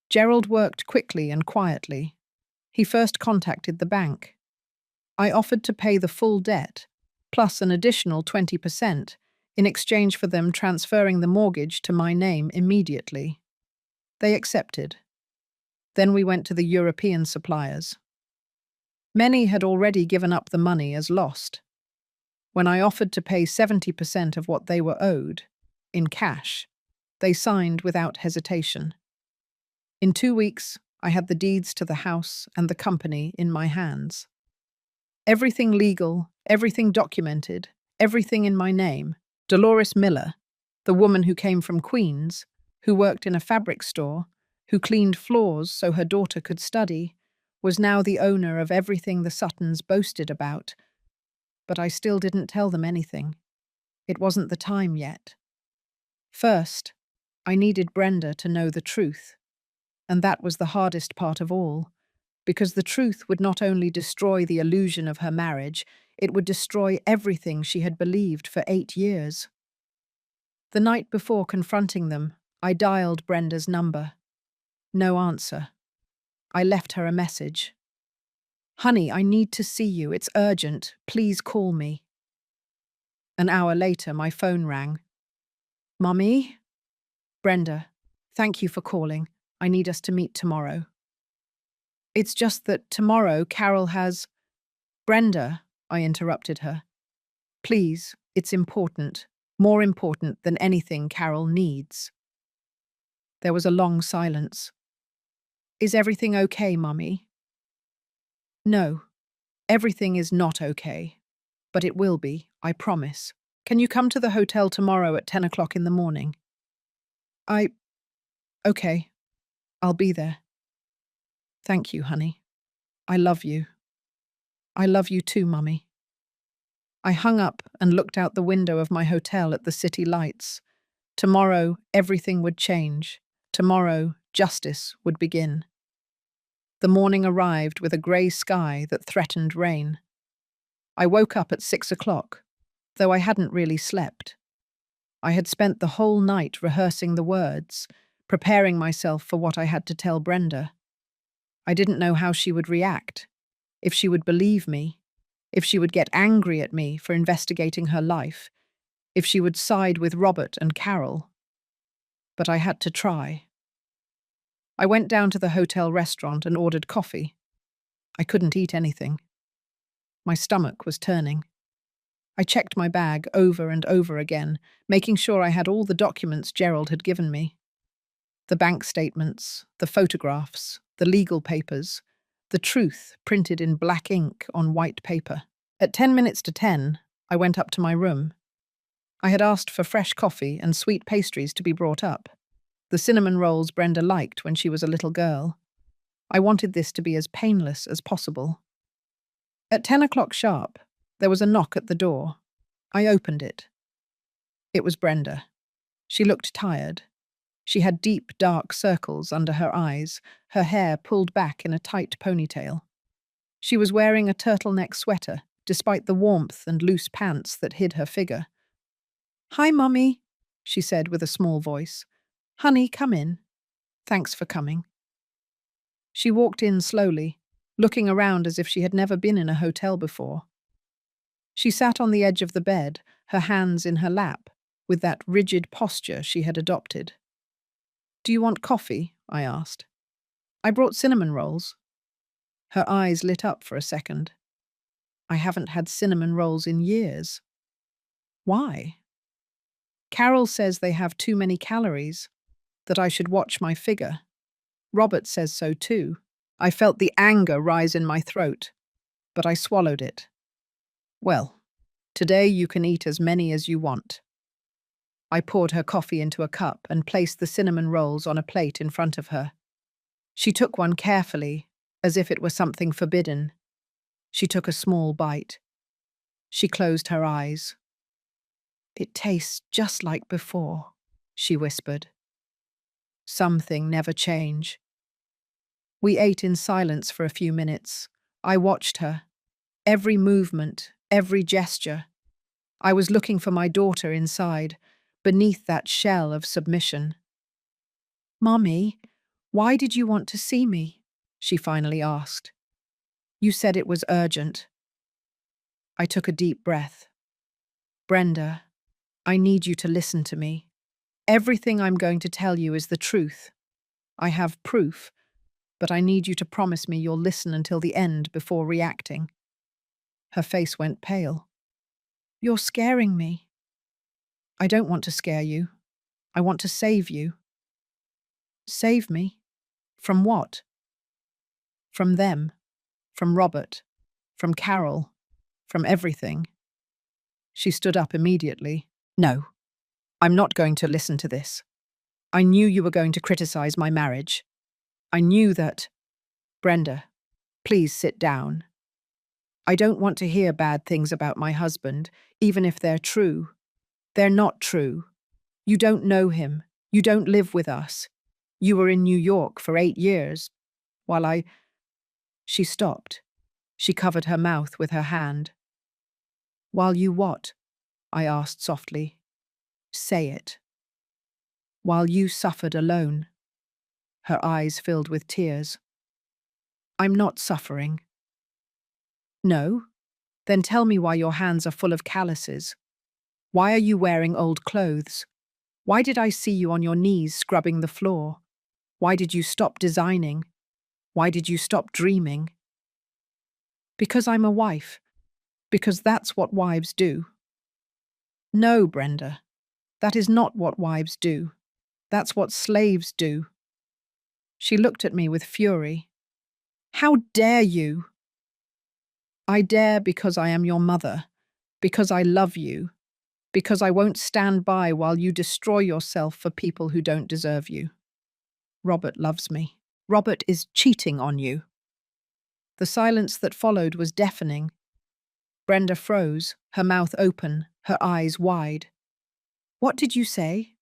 Gerald worked quickly and quietly. He first contacted the bank. I offered to pay the full debt, plus an additional 20%, in exchange for them transferring the mortgage to my name immediately. They accepted. Then we went to the European suppliers. Many had already given up the money as lost. When I offered to pay 70% of what they were owed, in cash, they signed without hesitation. In 2 weeks, I had the deeds to the house and the company in my hands. Everything legal, everything documented, everything in my name. Dolores Miller, the woman who came from Queens, who worked in a fabric store, who cleaned floors so her daughter could study, was now the owner of everything the Suttons boasted about. But I still didn't tell them anything. It wasn't the time yet. First, I needed Brenda to know the truth. And that was the hardest part of all, because the truth would not only destroy the illusion of her marriage, it would destroy everything she had believed for 8 years. The night before confronting them, I dialed Brenda's number. No answer. I left her a message. "Honey, I need to see you. It's urgent. Please call me." An hour later, my phone rang. "Mummy?" "Brenda, thank you for calling. I need us to meet tomorrow." "It's just that tomorrow Carol has—" "Brenda," I interrupted her. "Please, it's important. More important than anything Carol needs." There was a long silence. "Is everything okay, Mummy?" "No, everything is not okay. But it will be, I promise. Can you come to the hotel tomorrow at 10 o'clock in the morning?" Okay, I'll be there." "Thank you, honey. I love you." "I love you too, Mummy." I hung up and looked out the window of my hotel at the city lights. Tomorrow, everything would change. Tomorrow, justice would begin. The morning arrived with a grey sky that threatened rain. I woke up at 6 o'clock, though I hadn't really slept. I had spent the whole night rehearsing the words, preparing myself for what I had to tell Brenda. I didn't know how she would react, if she would believe me, if she would get angry at me for investigating her life, if she would side with Robert and Carol. But I had to try. I went down to the hotel restaurant and ordered coffee. I couldn't eat anything. My stomach was turning. I checked my bag over and over again, making sure I had all the documents Gerald had given me. The bank statements, the photographs, the legal papers, the truth printed in black ink on white paper. At 10 minutes to 10, I went up to my room. I had asked for fresh coffee and sweet pastries to be brought up. The cinnamon rolls Brenda liked when she was a little girl. I wanted this to be as painless as possible. At 10 o'clock sharp, there was a knock at the door. I opened it. It was Brenda. She looked tired. She had deep, dark circles under her eyes, her hair pulled back in a tight ponytail. She was wearing a turtleneck sweater, despite the warmth and loose pants that hid her figure. "Hi, Mummy," she said with a small voice. "Honey, come in. Thanks for coming." She walked in slowly, looking around as if she had never been in a hotel before. She sat on the edge of the bed, her hands in her lap, with that rigid posture she had adopted. "Do you want coffee?" I asked. "I brought cinnamon rolls." Her eyes lit up for a second. "I haven't had cinnamon rolls in years." "Why?" Carol says they have too many calories, that I should watch my figure. Robert says so too. I felt the anger rise in my throat, but I swallowed it. Well, today you can eat as many as you want. I poured her coffee into a cup and placed the cinnamon rolls on a plate in front of her. She took one carefully, as if it were something forbidden. She took a small bite. She closed her eyes. "It tastes just like before," she whispered. "Something never change." We ate in silence for a few minutes. I watched her. Every movement, every gesture. I was looking for my daughter inside, beneath that shell of submission. "Mommy, why did you want to see me?" she finally asked. "You said it was urgent." I took a deep breath. "Brenda, I need you to listen to me. Everything I'm going to tell you is the truth. I have proof, but I need you to promise me you'll listen until the end before reacting." Her face went pale. "You're scaring me." "I don't want to scare you. I want to save you." "Save me? From what?" "From them. From Robert. From Carol. From everything." She stood up immediately. "No, I'm not going to listen to this. I knew you were going to criticize my marriage. I knew that—" "Brenda, please sit down. I don't want to hear bad things about my husband, even if they're true. They're not true. You don't know him. You don't live with us. You were in New York for 8 years, while I—" She stopped. She covered her mouth with her hand. "While you what?" I asked softly. "Say it." "While you suffered alone." Her eyes filled with tears. "I'm not suffering." "No? Then tell me why your hands are full of calluses. Why are you wearing old clothes? Why did I see you on your knees scrubbing the floor? Why did you stop designing? Why did you stop dreaming?" "Because I'm a wife. Because that's what wives do." "No, Brenda. That is not what wives do. That's what slaves do." She looked at me with fury. "How dare you?" "I dare because I am your mother, because I love you, because I won't stand by while you destroy yourself for people who don't deserve you. Robert loves me. Robert is cheating on you." The silence that followed was deafening. Brenda froze, her mouth open, her eyes wide. "What did you say?"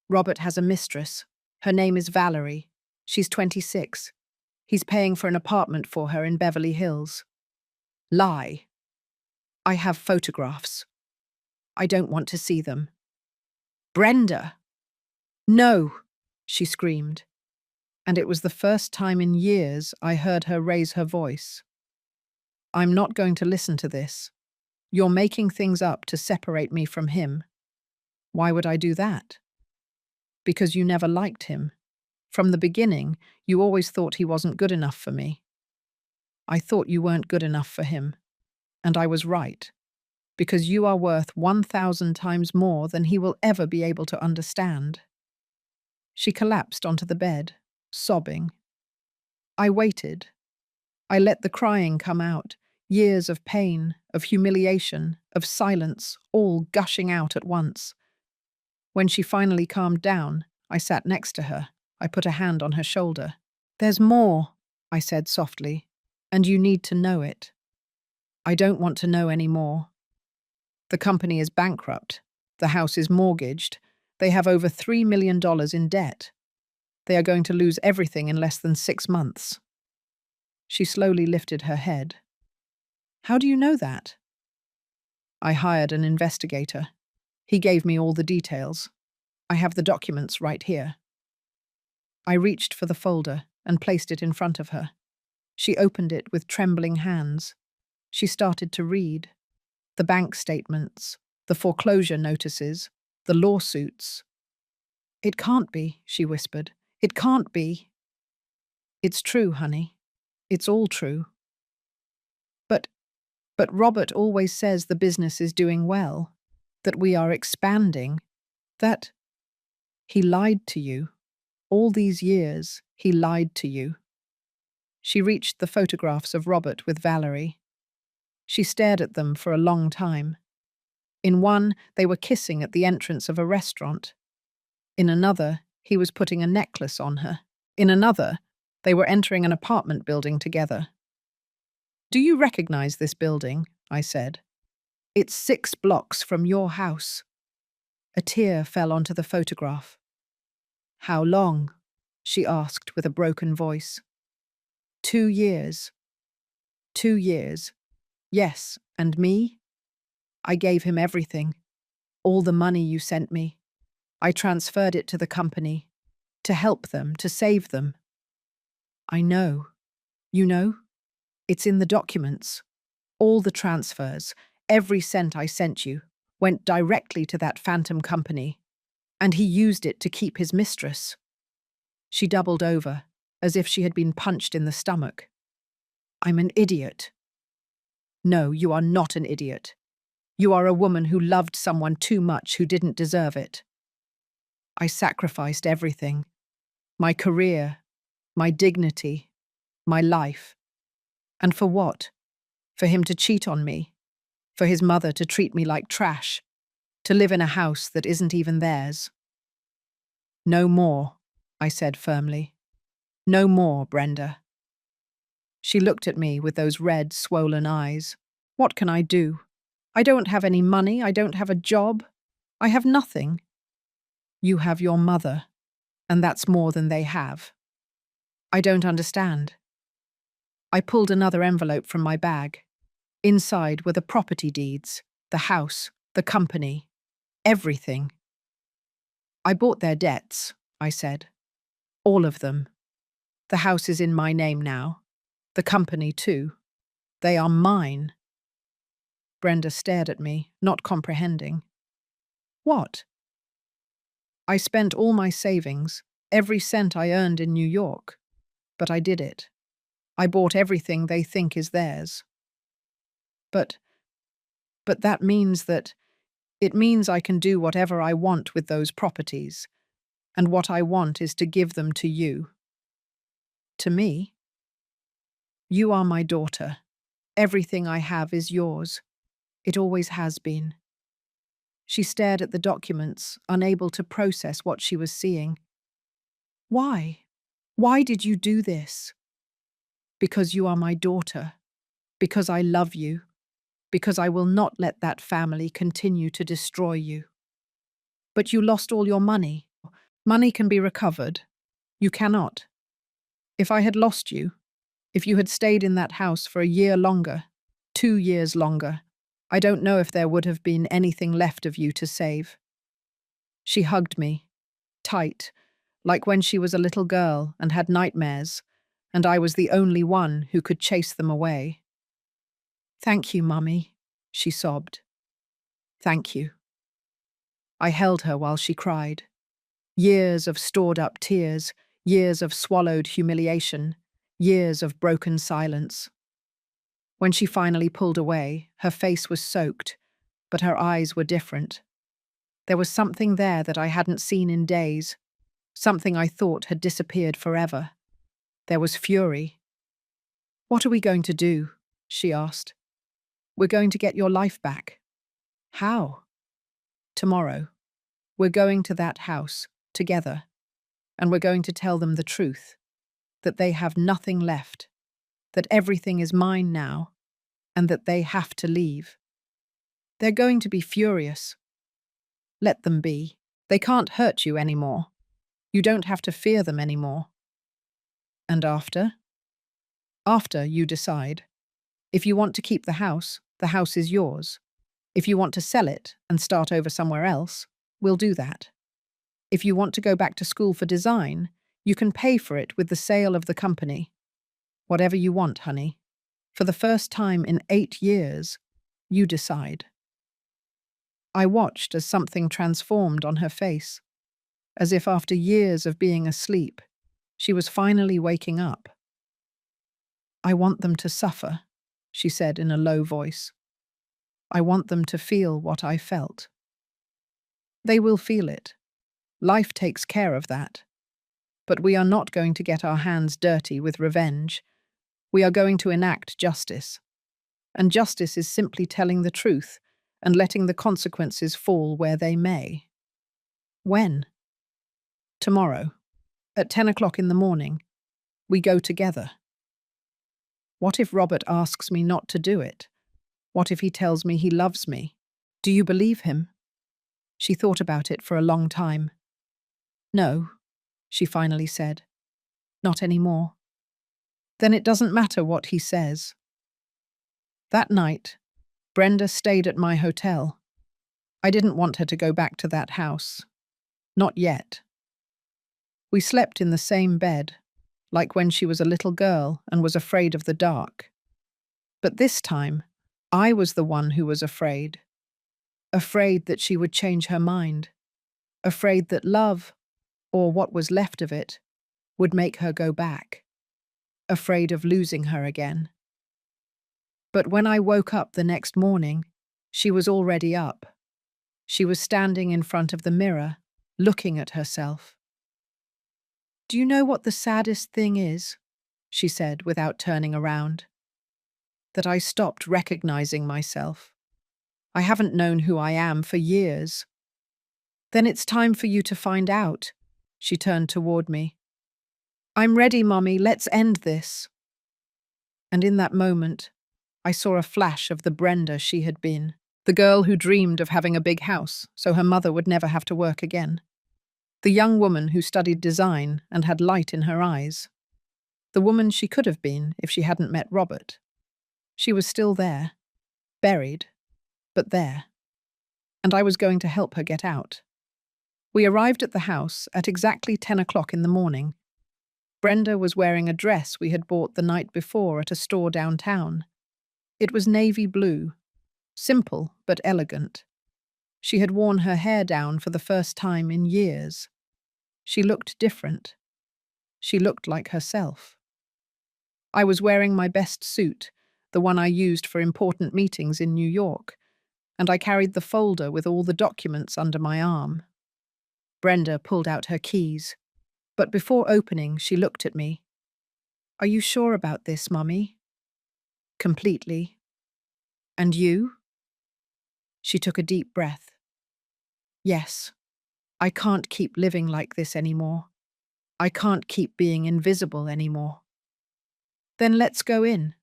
"Robert has a mistress. Her name is Valerie. She's 26. He's paying for an apartment for her in Beverly Hills." "Lie." "I have photographs." "I don't want to see them." "Brenda!" "No!" she screamed. And it was the first time in years I heard her raise her voice. "I'm not going to listen to this. You're making things up to separate me from him." "Why would I do that?" "Because you never liked him. From the beginning, you always thought he wasn't good enough for me." "I thought you weren't good enough for him. And I was right. Because you are worth 1,000 times more than he will ever be able to understand." She collapsed onto the bed, sobbing. I waited. I let the crying come out, years of pain, of humiliation, of silence, all gushing out at once. When she finally calmed down, I sat next to her. I put a hand on her shoulder. "There's more," I said softly, "and you need to know it." "I don't want to know any more." "The company is bankrupt. The house is mortgaged. They have over $3 million in debt. They are going to lose everything in less than 6 months." She slowly lifted her head. "How do you know that?" "I hired an investigator. He gave me all the details. I have the documents right here." I reached for the folder and placed it in front of her. She opened it with trembling hands. She started to read. The bank statements, the foreclosure notices, the lawsuits. "It can't be," she whispered. "It can't be." "It's true, honey. It's all true." But, but Robert always says the business is doing well, that we are expanding." That he lied to you. All these years, he lied to you. She reached the photographs of Robert with Valerie. She stared at them for a long time. In one, they were kissing at the entrance of a restaurant. In another, he was putting a necklace on her. In another, they were entering an apartment building together. "Do you recognize this building?" I said. "It's 6 blocks from your house." A tear fell onto the photograph. "How long?" she asked with a broken voice. 2 years. 2 years. Yes, and me? I gave him everything. All the money you sent me. I transferred it to the company. To help them, to save them. I know. You know? It's in the documents. All the transfers, every cent I sent you, went directly to that phantom company. And he used it to keep his mistress. She doubled over, as if she had been punched in the stomach. I'm an idiot. No, you are not an idiot. You are a woman who loved someone too much who didn't deserve it. I sacrificed everything. My career, my dignity, my life. And for what? For him to cheat on me. For his mother to treat me like trash. To live in a house that isn't even theirs. No more, I said firmly. No more, Brenda. She looked at me with those red, swollen eyes. What can I do? I don't have any money, I don't have a job. I have nothing. You have your mother, and that's more than they have. I don't understand. I pulled another envelope from my bag. Inside were the property deeds, the house, the company, everything. I bought their debts, I said. All of them. The house is in my name now. The company, too. They are mine. Brenda stared at me, not comprehending. What? I spent all my savings, every cent I earned in New York. But I did it. I bought everything they think is theirs. But that means that it means I can do whatever I want with those properties. And what I want is to give them to you. To me? You are my daughter. Everything I have is yours. It always has been. She stared at the documents, unable to process what she was seeing. Why? Why did you do this? Because you are my daughter. Because I love you. Because I will not let that family continue to destroy you. But you lost all your money. Money can be recovered. You cannot. If I had lost you, if you had stayed in that house for a year longer, 2 years longer, I don't know if there would have been anything left of you to save. She hugged me, tight, like when she was a little girl and had nightmares, and I was the only one who could chase them away. Thank you, Mummy, she sobbed. Thank you. I held her while she cried. Years of stored-up tears, years of swallowed humiliation, years of broken silence. When she finally pulled away, her face was soaked, but her eyes were different. There was something there that I hadn't seen in days, something I thought had disappeared forever. There was fury. What are we going to do? She asked. We're going to get your life back. How? Tomorrow. We're going to that house, together, and we're going to tell them the truth, that they have nothing left, that everything is mine now, and that they have to leave. They're going to be furious. Let them be. They can't hurt you anymore. You don't have to fear them anymore. And after? After, you decide. If you want to keep the house is yours. If you want to sell it and start over somewhere else, we'll do that. If you want to go back to school for design, you can pay for it with the sale of the company. Whatever you want, honey. For the first time in 8 years, you decide. I watched as something transformed on her face, as if after years of being asleep, she was finally waking up. I want them to suffer, she said in a low voice. I want them to feel what I felt. They will feel it. Life takes care of that. But we are not going to get our hands dirty with revenge. We are going to enact justice. And justice is simply telling the truth and letting the consequences fall where they may. When? Tomorrow, at 10 o'clock in the morning. We go together. What if Robert asks me not to do it? What if he tells me he loves me? Do you believe him? She thought about it for a long time. No, she finally said. Not anymore. Then it doesn't matter what he says. That night, Brenda stayed at my hotel. I didn't want her to go back to that house. Not yet. We slept in the same bed, like when she was a little girl and was afraid of the dark. But this time, I was the one who was afraid. Afraid that she would change her mind. Afraid that love, or what was left of it, would make her go back. Afraid of losing her again. But when I woke up the next morning, she was already up. She was standing in front of the mirror, looking at herself. Do you know what the saddest thing is? She said without turning around. That I stopped recognizing myself. I haven't known who I am for years. Then it's time for you to find out. She turned toward me. I'm ready, Mommy, let's end this. And in that moment, I saw a flash of the Brenda she had been, the girl who dreamed of having a big house so her mother would never have to work again. The young woman who studied design and had light in her eyes. The woman she could have been if she hadn't met Robert. She was still there, buried, but there. And I was going to help her get out. We arrived at the house at exactly 10 o'clock in the morning. Brenda was wearing a dress we had bought the night before at a store downtown. It was navy blue, simple but elegant. She had worn her hair down for the first time in years. She looked different. She looked like herself. I was wearing my best suit, the one I used for important meetings in New York, and I carried the folder with all the documents under my arm. Brenda pulled out her keys, but before opening, she looked at me. Are you sure about this, Mummy? Completely. And you? She took a deep breath. Yes. I can't keep living like this anymore. I can't keep being invisible anymore. Then let's go in.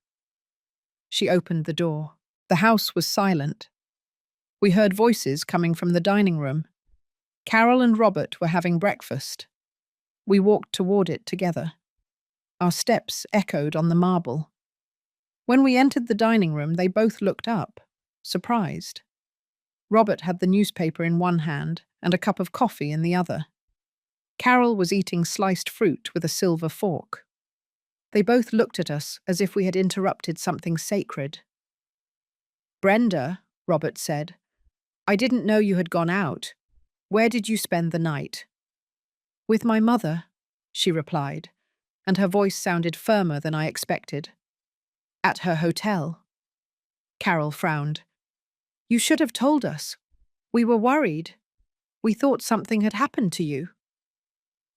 She opened the door. The house was silent. We heard voices coming from the dining room. Carol and Robert were having breakfast. We walked toward it together. Our steps echoed on the marble. When we entered the dining room, they both looked up, surprised. Robert had the newspaper in one hand and a cup of coffee in the other. Carol was eating sliced fruit with a silver fork. They both looked at us as if we had interrupted something sacred. Brenda, Robert said, I didn't know you had gone out. Where did you spend the night? With my mother, she replied, and her voice sounded firmer than I expected. At her hotel. Carol frowned. You should have told us. We were worried. We thought something had happened to you.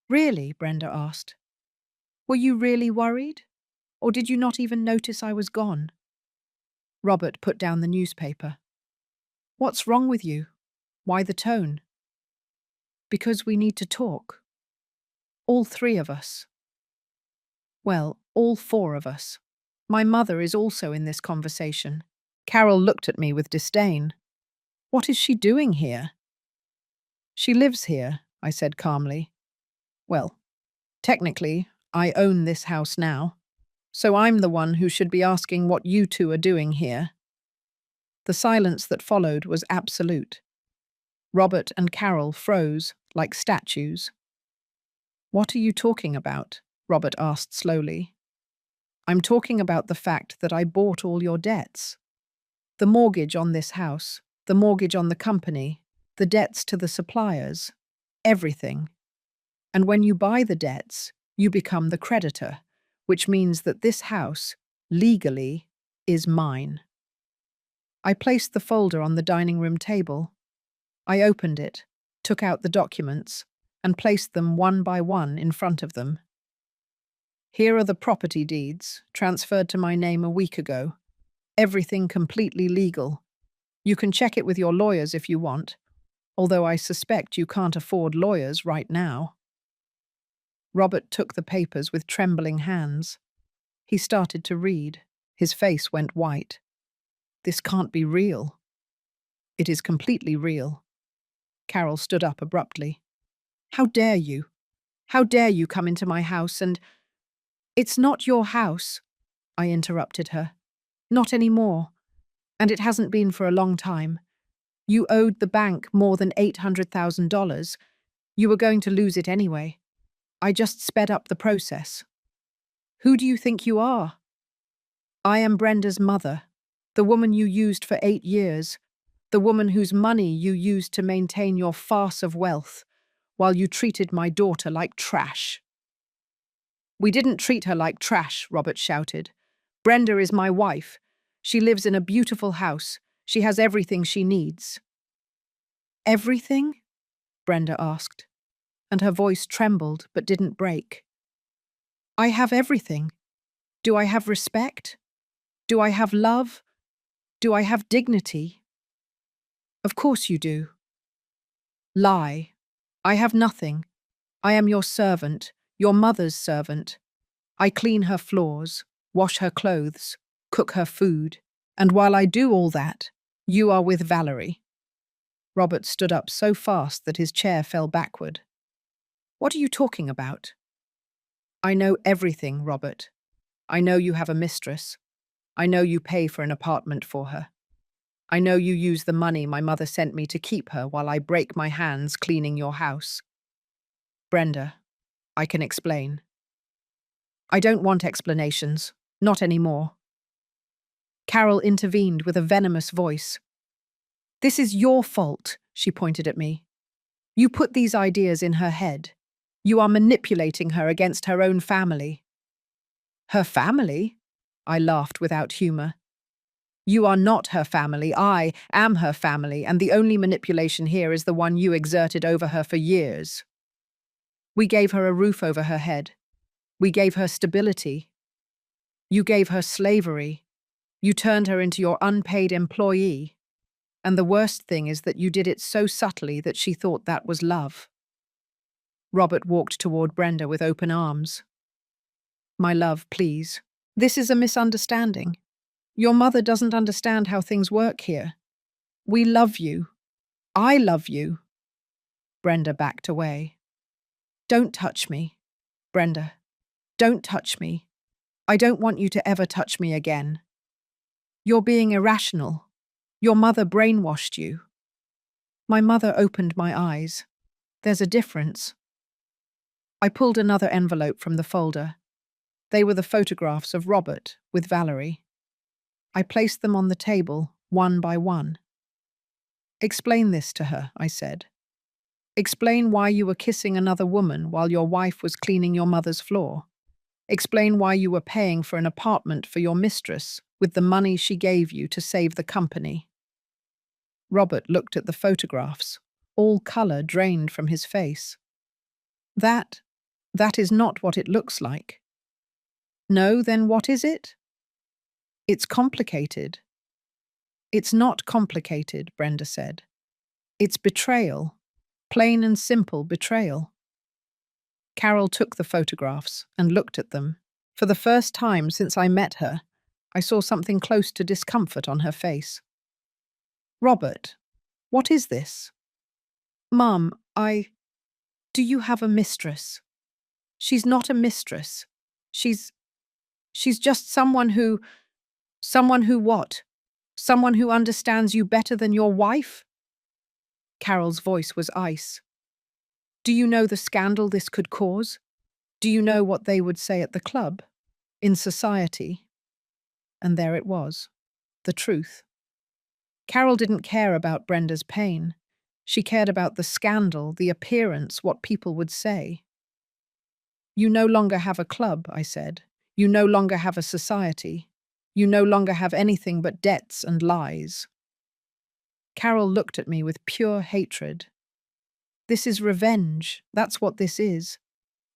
Really? Brenda asked. Were you really worried? Or did you not even notice I was gone? Robert put down the newspaper. What's wrong with you? Why the tone? Because we need to talk. All three of us. Well, all four of us. My mother is also in this conversation. Carol looked at me with disdain. What is she doing here? She lives here, I said calmly. Well, technically, I own this house now, so I'm the one who should be asking what you two are doing here. The silence that followed was absolute. Robert and Carol froze like statues. What are you talking about? Robert asked slowly. I'm talking about the fact that I bought all your debts. The mortgage on this house, the mortgage on the company, the debts to the suppliers, everything. And when you buy the debts, you become the creditor, which means that this house, legally, is mine. I placed the folder on the dining room table. I opened it, took out the documents, and placed them one by one in front of them. Here are the property deeds, transferred to my name a week ago. Everything completely legal. You can check it with your lawyers if you want, although I suspect you can't afford lawyers right now. Robert took the papers with trembling hands. He started to read. His face went white. This can't be real. It is completely real. Carol stood up abruptly. How dare you? How dare you come into my house and— It's not your house, I interrupted her. Not anymore. And it hasn't been for a long time. You owed the bank more than $800,000. You were going to lose it anyway. I just sped up the process. Who do you think you are? I am Brenda's mother, the woman you used for 8 years, the woman whose money you used to maintain your farce of wealth, while you treated my daughter like trash. We didn't treat her like trash, Robert shouted. Brenda is my wife. She lives in a beautiful house. She has everything she needs. Everything? Brenda asked, and her voice trembled but didn't break. I have everything. Do I have respect? Do I have love? Do I have dignity? Of course you do. Lie. I have nothing. I am your servant, your mother's servant. I clean her floors, wash her clothes, cook her food, and while I do all that, you are with Valerie. Robert stood up so fast that his chair fell backward. What are you talking about? I know everything, Robert. I know you have a mistress. I know you pay for an apartment for her. I know you use the money my mother sent me to keep her while I break my hands cleaning your house. Brenda, I can explain. I don't want explanations. Not anymore. Carol intervened with a venomous voice. This is your fault, she pointed at me. You put these ideas in her head. You are manipulating her against her own family. Her family? I laughed without humor. You are not her family. I am her family, and the only manipulation here is the one you exerted over her for years. We gave her a roof over her head. We gave her stability. You gave her slavery. You turned her into your unpaid employee. And the worst thing is that you did it so subtly that she thought that was love. Robert walked toward Brenda with open arms. My love, please. This is a misunderstanding. Your mother doesn't understand how things work here. We love you. I love you. Brenda backed away. Don't touch me, Brenda. Don't touch me. I don't want you to ever touch me again. You're being irrational. Your mother brainwashed you. My mother opened my eyes. There's a difference. I pulled another envelope from the folder. They were the photographs of Robert with Valerie. I placed them on the table, one by one. Explain this to her, I said. Explain why you were kissing another woman while your wife was cleaning your mother's floor. Explain why you were paying for an apartment for your mistress with the money she gave you to save the company. Robert looked at the photographs. All color drained from his face. That is not what it looks like. No, then what is it? It's complicated. It's not complicated, Brenda said. It's betrayal. Plain and simple betrayal. Carol took the photographs and looked at them. For the first time since I met her, I saw something close to discomfort on her face. Robert, what is this? Mum, do you have a mistress? She's not a mistress. She's just someone who what? Someone who understands you better than your wife? Carol's voice was ice. Do you know the scandal this could cause? Do you know what they would say at the club? In society? And there it was. The truth. Carol didn't care about Brenda's pain. She cared about the scandal, the appearance, what people would say. You no longer have a club, I said. You no longer have a society. You no longer have anything but debts and lies. Carol looked at me with pure hatred. This is revenge. That's what this is.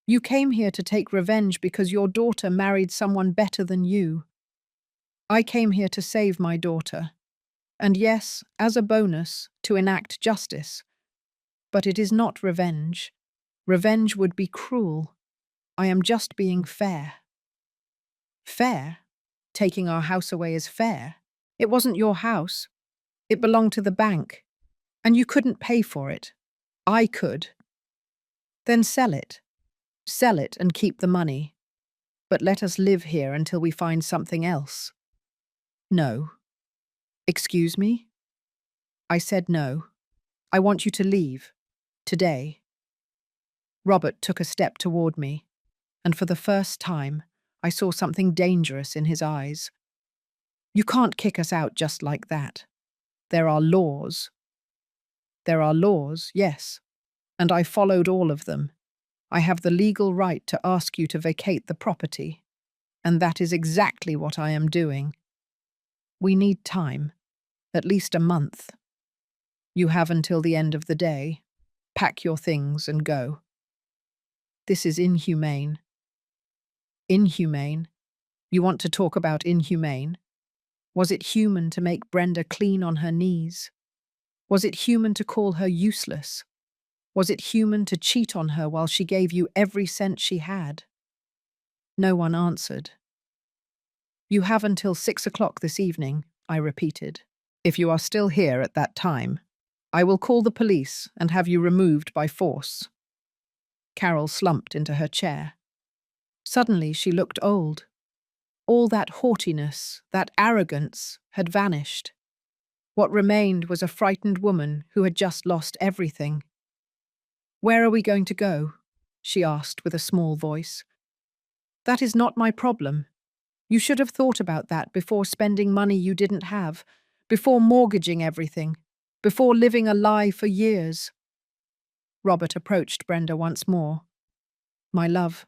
You came here to take revenge because your daughter married someone better than you. I came here to save my daughter. And yes, as a bonus, to enact justice. But it is not revenge. Revenge would be cruel. I am just being fair. Fair? Taking our house away is fair. It wasn't your house. It belonged to the bank. And you couldn't pay for it. I could. Then sell it. Sell it and keep the money. But let us live here until we find something else. No. Excuse me? I said no. I want you to leave. Today. Robert took a step toward me, and for the first time, I saw something dangerous in his eyes. You can't kick us out just like that. There are laws. There are laws, yes, and I followed all of them. I have the legal right to ask you to vacate the property, and that is exactly what I am doing. We need time, at least a month. You have until the end of the day. Pack your things and go. This is inhumane. Inhumane? You want to talk about inhumane? Was it human to make Brenda clean on her knees? Was it human to call her useless? Was it human to cheat on her while she gave you every cent she had? No one answered. You have until 6 o'clock this evening, I repeated. If you are still here at that time, I will call the police and have you removed by force. Carol slumped into her chair. Suddenly she looked old. All that haughtiness, that arrogance, had vanished. What remained was a frightened woman who had just lost everything. Where are we going to go? She asked with a small voice. That is not my problem. You should have thought about that before spending money you didn't have, before mortgaging everything, before living a lie for years. Robert approached Brenda once more. My love,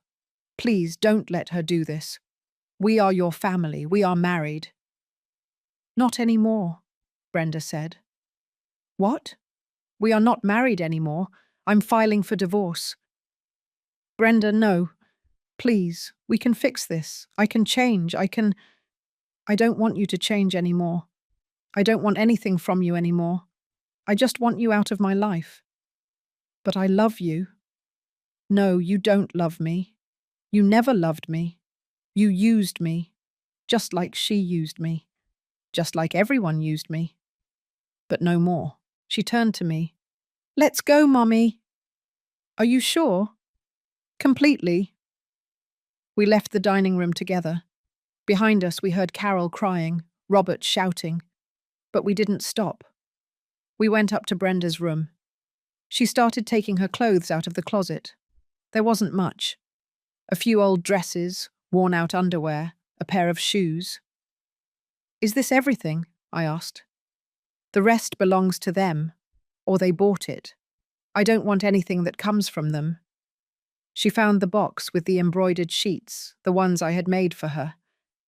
please don't let her do this. We are your family. We are married. Not anymore, Brenda said. What? We are not married anymore. I'm filing for divorce. Brenda, no. Please, we can fix this. I can change. I don't want you to change anymore. I don't want anything from you anymore. I just want you out of my life. But I love you. No, you don't love me. You never loved me. You used me. Just like she used me. Just like everyone used me. But no more. She turned to me. Let's go, Mummy. Are you sure? Completely. We left the dining room together. Behind us we heard Carol crying, Robert shouting. But we didn't stop. We went up to Brenda's room. She started taking her clothes out of the closet. There wasn't much. A few old dresses, worn-out underwear, a pair of shoes. Is this everything? I asked. The rest belongs to them, or they bought it. I don't want anything that comes from them. She found the box with the embroidered sheets, the ones I had made for her.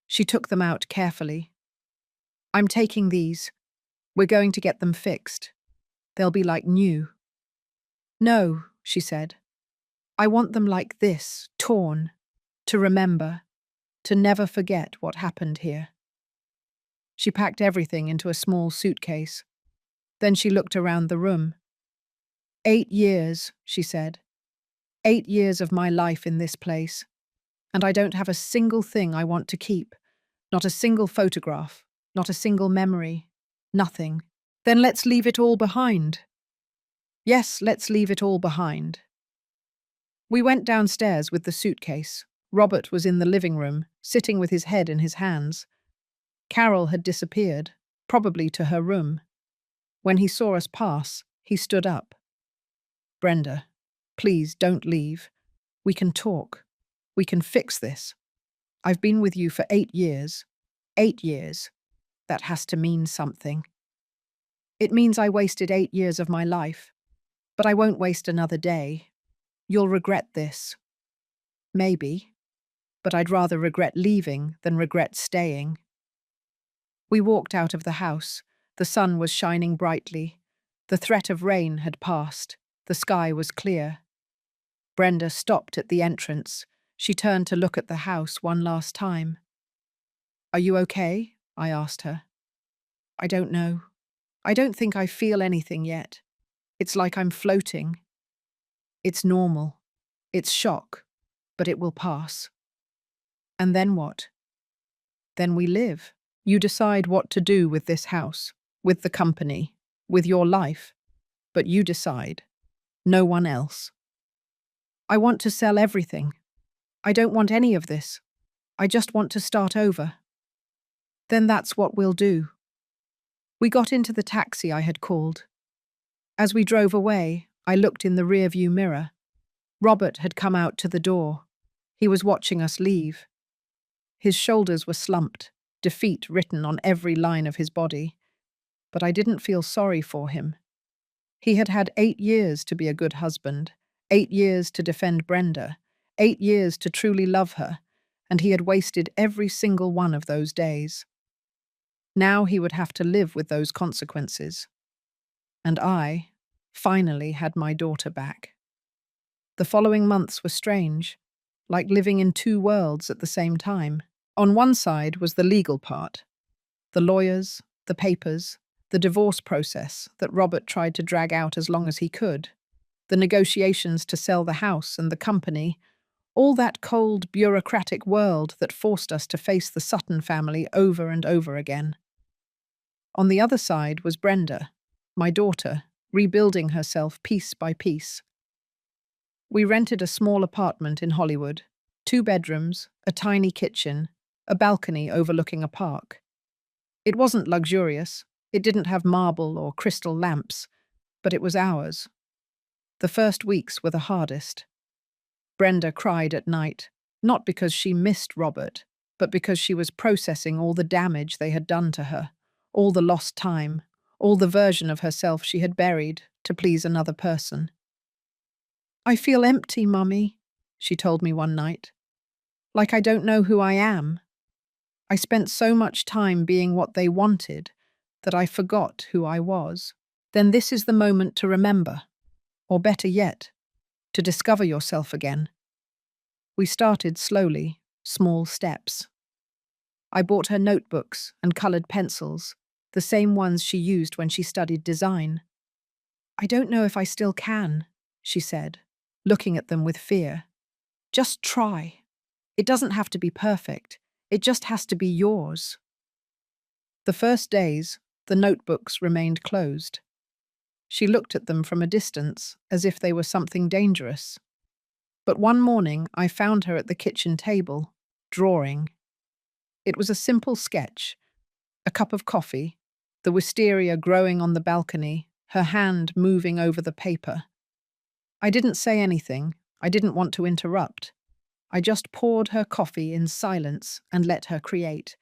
She took them out carefully. I'm taking these. We're going to get them fixed. They'll be like new. No, she said. I want them like this, torn, to remember, to never forget what happened here. She packed everything into a small suitcase. Then she looked around the room. 8 years, she said. 8 years of my life in this place. And I don't have a single thing I want to keep. Not a single photograph. Not a single memory. Nothing. Then let's leave it all behind. Yes, let's leave it all behind. We went downstairs with the suitcase. Robert was in the living room, sitting with his head in his hands. Carol had disappeared, probably to her room. When he saw us pass, he stood up. Brenda, please don't leave. We can talk. We can fix this. I've been with you for 8 years. 8 years. That has to mean something. It means I wasted 8 years of my life. But I won't waste another day. You'll regret this. Maybe. But I'd rather regret leaving than regret staying. We walked out of the house. The sun was shining brightly. The threat of rain had passed. The sky was clear. Brenda stopped at the entrance. She turned to look at the house one last time. "Are you okay?" I asked her. "I don't know. I don't think I feel anything yet. It's like I'm floating. It's normal. It's shock, but it will pass." "And then what?" "Then we live. You decide what to do with this house, with the company, with your life. But you decide. No one else." "I want to sell everything. I don't want any of this. I just want to start over." "Then that's what we'll do." We got into the taxi I had called. As we drove away, I looked in the rearview mirror. Robert had come out to the door. He was watching us leave. His shoulders were slumped, defeat written on every line of his body. But I didn't feel sorry for him. He had had 8 years to be a good husband, 8 years to defend Brenda, 8 years to truly love her, and he had wasted every single one of those days. Now he would have to live with those consequences. And I, finally, had my daughter back. The following months were strange, like living in 2 worlds at the same time. On one side was the legal part, the lawyers, the papers, the divorce process that Robert tried to drag out as long as he could, the negotiations to sell the house and the company, all that cold, bureaucratic world that forced us to face the Sutton family over and over again. On the other side was Brenda, my daughter, rebuilding herself piece by piece. We rented a small apartment in Hollywood, 2 bedrooms, a tiny kitchen, a balcony overlooking a park. It wasn't luxurious, it didn't have marble or crystal lamps, but it was ours. The first weeks were the hardest. Brenda cried at night, not because she missed Robert, but because she was processing all the damage they had done to her, all the lost time, all the version of herself she had buried to please another person. "I feel empty, Mummy," she told me one night. "Like I don't know who I am. I spent so much time being what they wanted that I forgot who I was." Then this is the moment to remember, or better yet, to discover yourself again. We started slowly, small steps. I bought her notebooks and coloured pencils, the same ones she used when she studied design. "I don't know if I still can," she said, looking at them with fear. "Just try. It doesn't have to be perfect. It just has to be yours." The first days, the notebooks remained closed. She looked at them from a distance, as if they were something dangerous. But one morning I found her at the kitchen table, drawing. It was a simple sketch, a cup of coffee, the wisteria growing on the balcony, her hand moving over the paper. I didn't say anything. I didn't want to interrupt. I just poured her coffee in silence and let her create.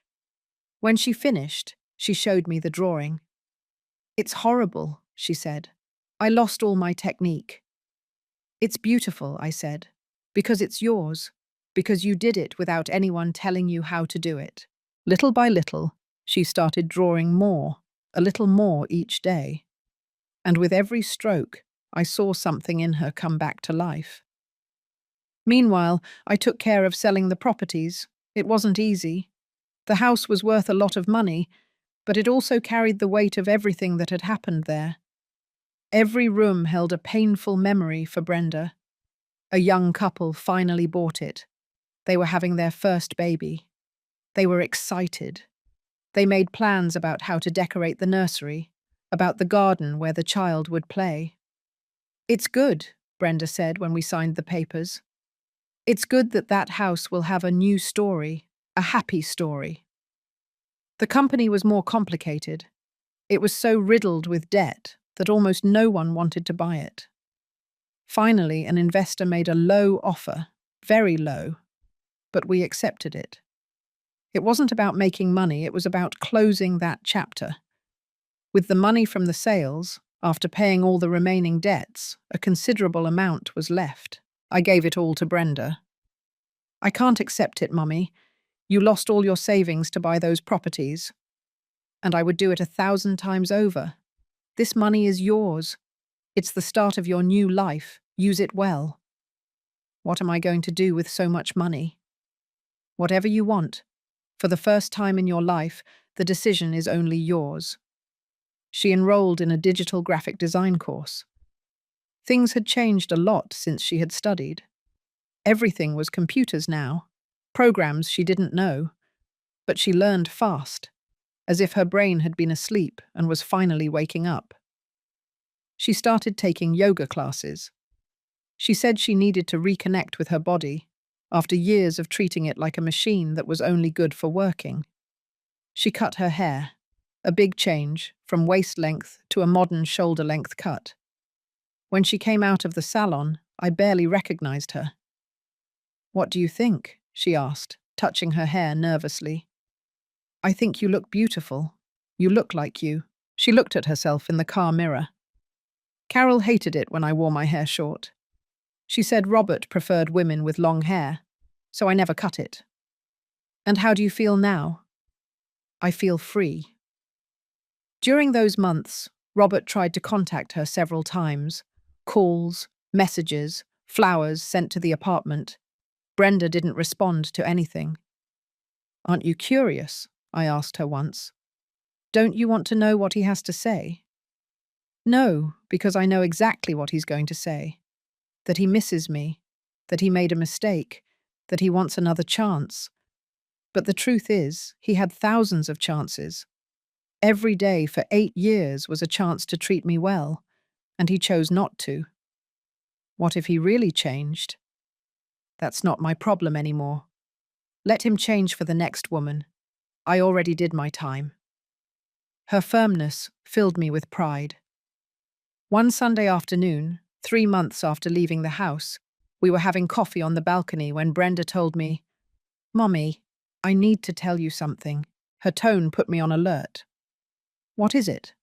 When she finished, she showed me the drawing. "It's horrible," she said. "I lost all my technique." "It's beautiful," I said, "because it's yours, because you did it without anyone telling you how to do it." Little by little, she started drawing more, a little more each day. And with every stroke, I saw something in her come back to life. Meanwhile, I took care of selling the properties. It wasn't easy. The house was worth a lot of money, but it also carried the weight of everything that had happened there. Every room held a painful memory for Brenda. A young couple finally bought it. They were having their first baby. They were excited. They made plans about how to decorate the nursery, about the garden where the child would play. "It's good," Brenda said when we signed the papers. "It's good that that house will have a new story, a happy story." The company was more complicated. It was so riddled with debt that almost no one wanted to buy it. Finally, an investor made a low offer, very low, but we accepted it. It wasn't about making money, it was about closing that chapter. With the money from the sales, after paying all the remaining debts, a considerable amount was left. I gave it all to Brenda. "I can't accept it, Mummy. You lost all your savings to buy those properties. And I would do it 1,000 times over. This money is yours. It's the start of your new life. Use it well. What am I going to do with so much money? Whatever you want. For the first time in your life, the decision is only yours. She enrolled in a digital graphic design course. Things had changed a lot since she had studied. Everything was computers now, programs she didn't know, but she learned fast, as if her brain had been asleep and was finally waking up. She started taking yoga classes. She said she needed to reconnect with her body after years of treating it like a machine that was only good for working. She cut her hair, a big change from waist length to a modern shoulder-length cut. When she came out of the salon, I barely recognized her. "What do you think?" she asked, touching her hair nervously. "I think you look beautiful. You look like you." She looked at herself in the car mirror. Carol hated it when I wore my hair short. She said Robert preferred women with long hair, so I never cut it. "And how do you feel now?" "I feel free." During those months, Robert tried to contact her several times. Calls, messages, flowers sent to the apartment. Brenda didn't respond to anything. "Aren't you curious?" I asked her once. "Don't you want to know what he has to say?" "No, because I know exactly what he's going to say. That he misses me, that he made a mistake, that he wants another chance. But the truth is, he had thousands of chances. Every day for 8 years was a chance to treat me well, and he chose not to. What if he really changed? That's not my problem anymore. Let him change for the next woman. I already did my time." Her firmness filled me with pride. One Sunday afternoon, 3 months after leaving the house, we were having coffee on the balcony when Brenda told me, "Mommy, I need to tell you something." Her tone put me on alert. "What is it?"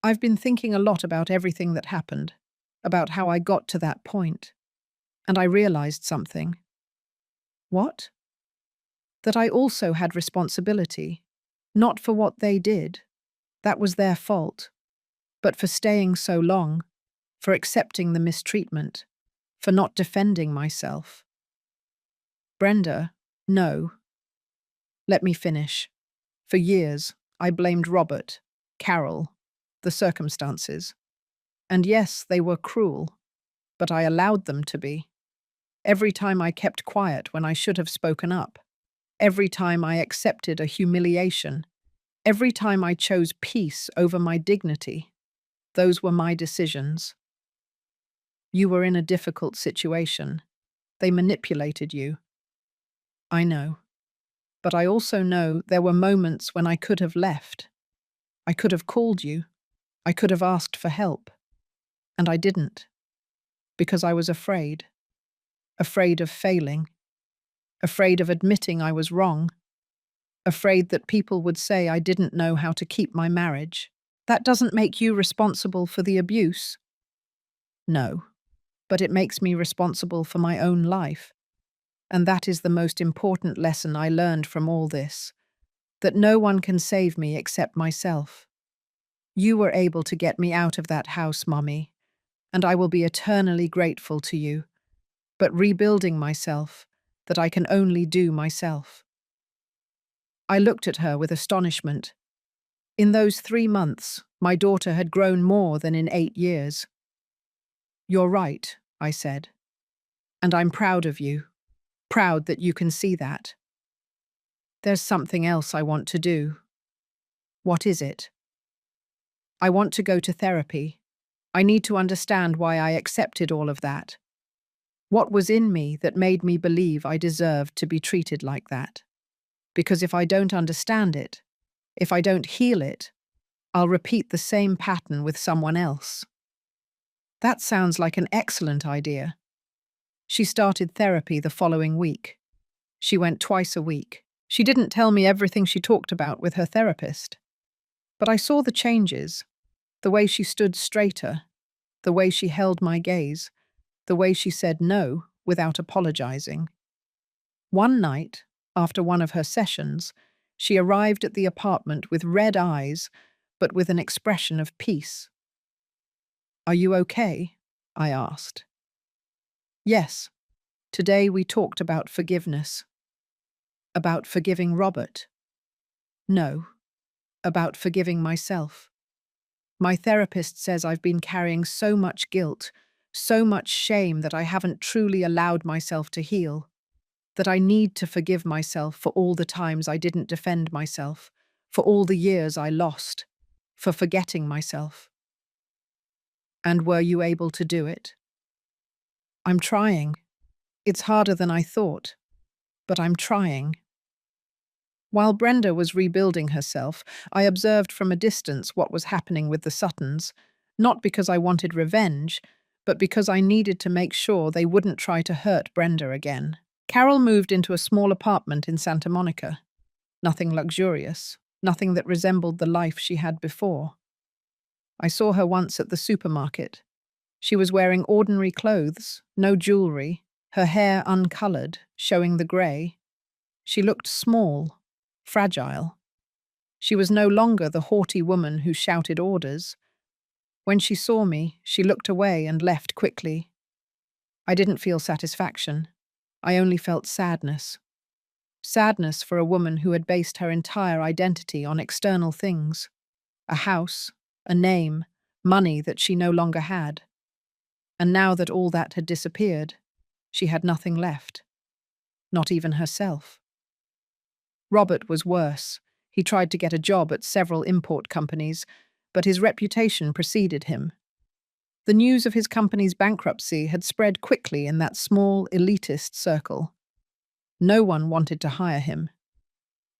"I've been thinking a lot about everything that happened, about how I got to that point, and I realized something." "What?" "That I also had responsibility, not for what they did. That was their fault. But for staying so long, for accepting the mistreatment, for not defending myself." "Brenda, no. Let me finish. For years, I blamed Robert, Carol, the circumstances. And yes, they were cruel, but I allowed them to be. Every time I kept quiet when I should have spoken up. Every time I accepted a humiliation. Every time I chose peace over my dignity. Those were my decisions. You were in a difficult situation. They manipulated you. I know. But I also know there were moments when I could have left. I could have called you. I could have asked for help. And I didn't. Because I was afraid. Afraid of failing. Afraid of admitting I was wrong. Afraid that people would say I didn't know how to keep my marriage. That doesn't make you responsible for the abuse. No. But it makes me responsible for my own life. And that is the most important lesson I learned from all this. That no one can save me except myself. You were able to get me out of that house, Mommy, and I will be eternally grateful to you. But rebuilding myself, that I can only do myself." I looked at her with astonishment. In those 3 months, my daughter had grown more than in 8 years. "You're right," I said. "And I'm proud of you. Proud that you can see that. There's something else I want to do." "What is it?" "I want to go to therapy. I need to understand why I accepted all of that. What was in me that made me believe I deserved to be treated like that? Because if I don't understand it, if I don't heal it, I'll repeat the same pattern with someone else." "That sounds like an excellent idea." She started therapy the following week. She went twice a week. She didn't tell me everything she talked about with her therapist. But I saw the changes, the way she stood straighter, the way she held my gaze, the way she said no without apologizing. One night, after one of her sessions, she arrived at the apartment with red eyes, but with an expression of peace. Are you okay? I asked. Yes. Today we talked about forgiveness. About forgiving Robert. No, about forgiving myself. My therapist says I've been carrying so much guilt, so much shame that I haven't truly allowed myself to heal, that I need to forgive myself for all the times I didn't defend myself, for all the years I lost, for forgetting myself. And were you able to do it? I'm trying. It's harder than I thought, but I'm trying. While Brenda was rebuilding herself, I observed from a distance what was happening with the Suttons, not because I wanted revenge, but because I needed to make sure they wouldn't try to hurt Brenda again. Carol moved into a small apartment in Santa Monica. Nothing luxurious, nothing that resembled the life she had before. I saw her once at the supermarket. She was wearing ordinary clothes, no jewelry, her hair uncolored, showing the grey. She looked small, fragile. She was no longer the haughty woman who shouted orders. When she saw me, she looked away and left quickly. I didn't feel satisfaction. I only felt sadness. Sadness for a woman who had based her entire identity on external things. A house, a name, money that she no longer had. And now that all that had disappeared, she had nothing left. Not even herself. Robert was worse. He tried to get a job at several import companies, but his reputation preceded him. The news of his company's bankruptcy had spread quickly in that small, elitist circle. No one wanted to hire him.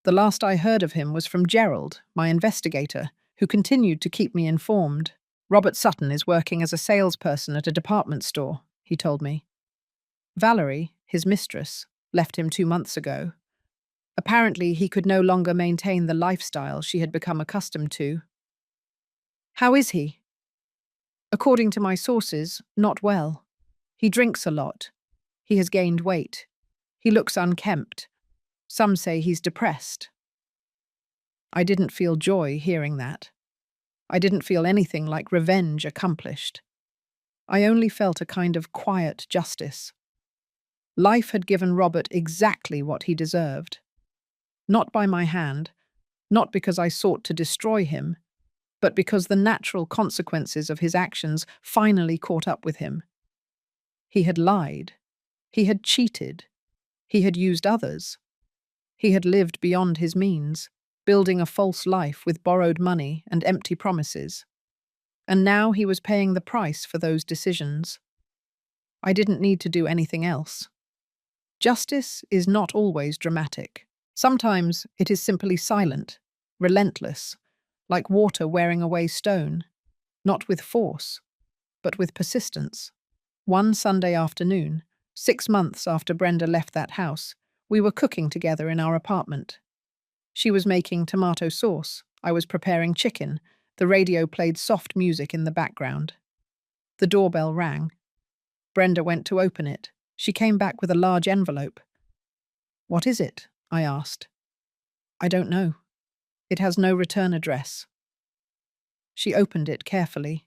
The last I heard of him was from Gerald, my investigator, who continued to keep me informed. Robert Sutton is working as a salesperson at a department store, he told me. Valerie, his mistress, left him 2 months ago. Apparently, he could no longer maintain the lifestyle she had become accustomed to. How is he? According to my sources, not well. He drinks a lot. He has gained weight. He looks unkempt. Some say he's depressed. I didn't feel joy hearing that. I didn't feel anything like revenge accomplished. I only felt a kind of quiet justice. Life had given Robert exactly what he deserved. Not by my hand, not because I sought to destroy him, but because the natural consequences of his actions finally caught up with him. He had lied. He had cheated. He had used others. He had lived beyond his means, building a false life with borrowed money and empty promises. And now he was paying the price for those decisions. I didn't need to do anything else. Justice is not always dramatic. Sometimes it is simply silent, relentless, like water wearing away stone, not with force, but with persistence. One Sunday afternoon, 6 months after Brenda left that house, we were cooking together in our apartment. She was making tomato sauce. I was preparing chicken. The radio played soft music in the background. The doorbell rang. Brenda went to open it. She came back with a large envelope. "What is it?" I asked. "I don't know. It has no return address." She opened it carefully.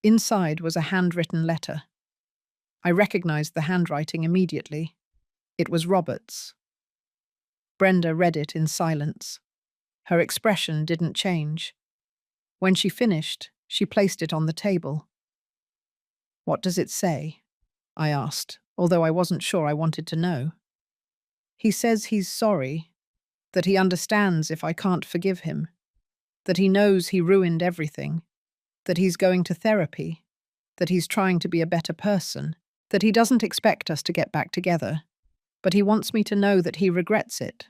Inside was a handwritten letter. I recognized the handwriting immediately. It was Robert's. Brenda read it in silence. Her expression didn't change. When she finished, she placed it on the table. "What does it say?" I asked, although I wasn't sure I wanted to know. "He says he's sorry, that he understands if I can't forgive him, that he knows he ruined everything, that he's going to therapy, that he's trying to be a better person, that he doesn't expect us to get back together, but he wants me to know that he regrets it."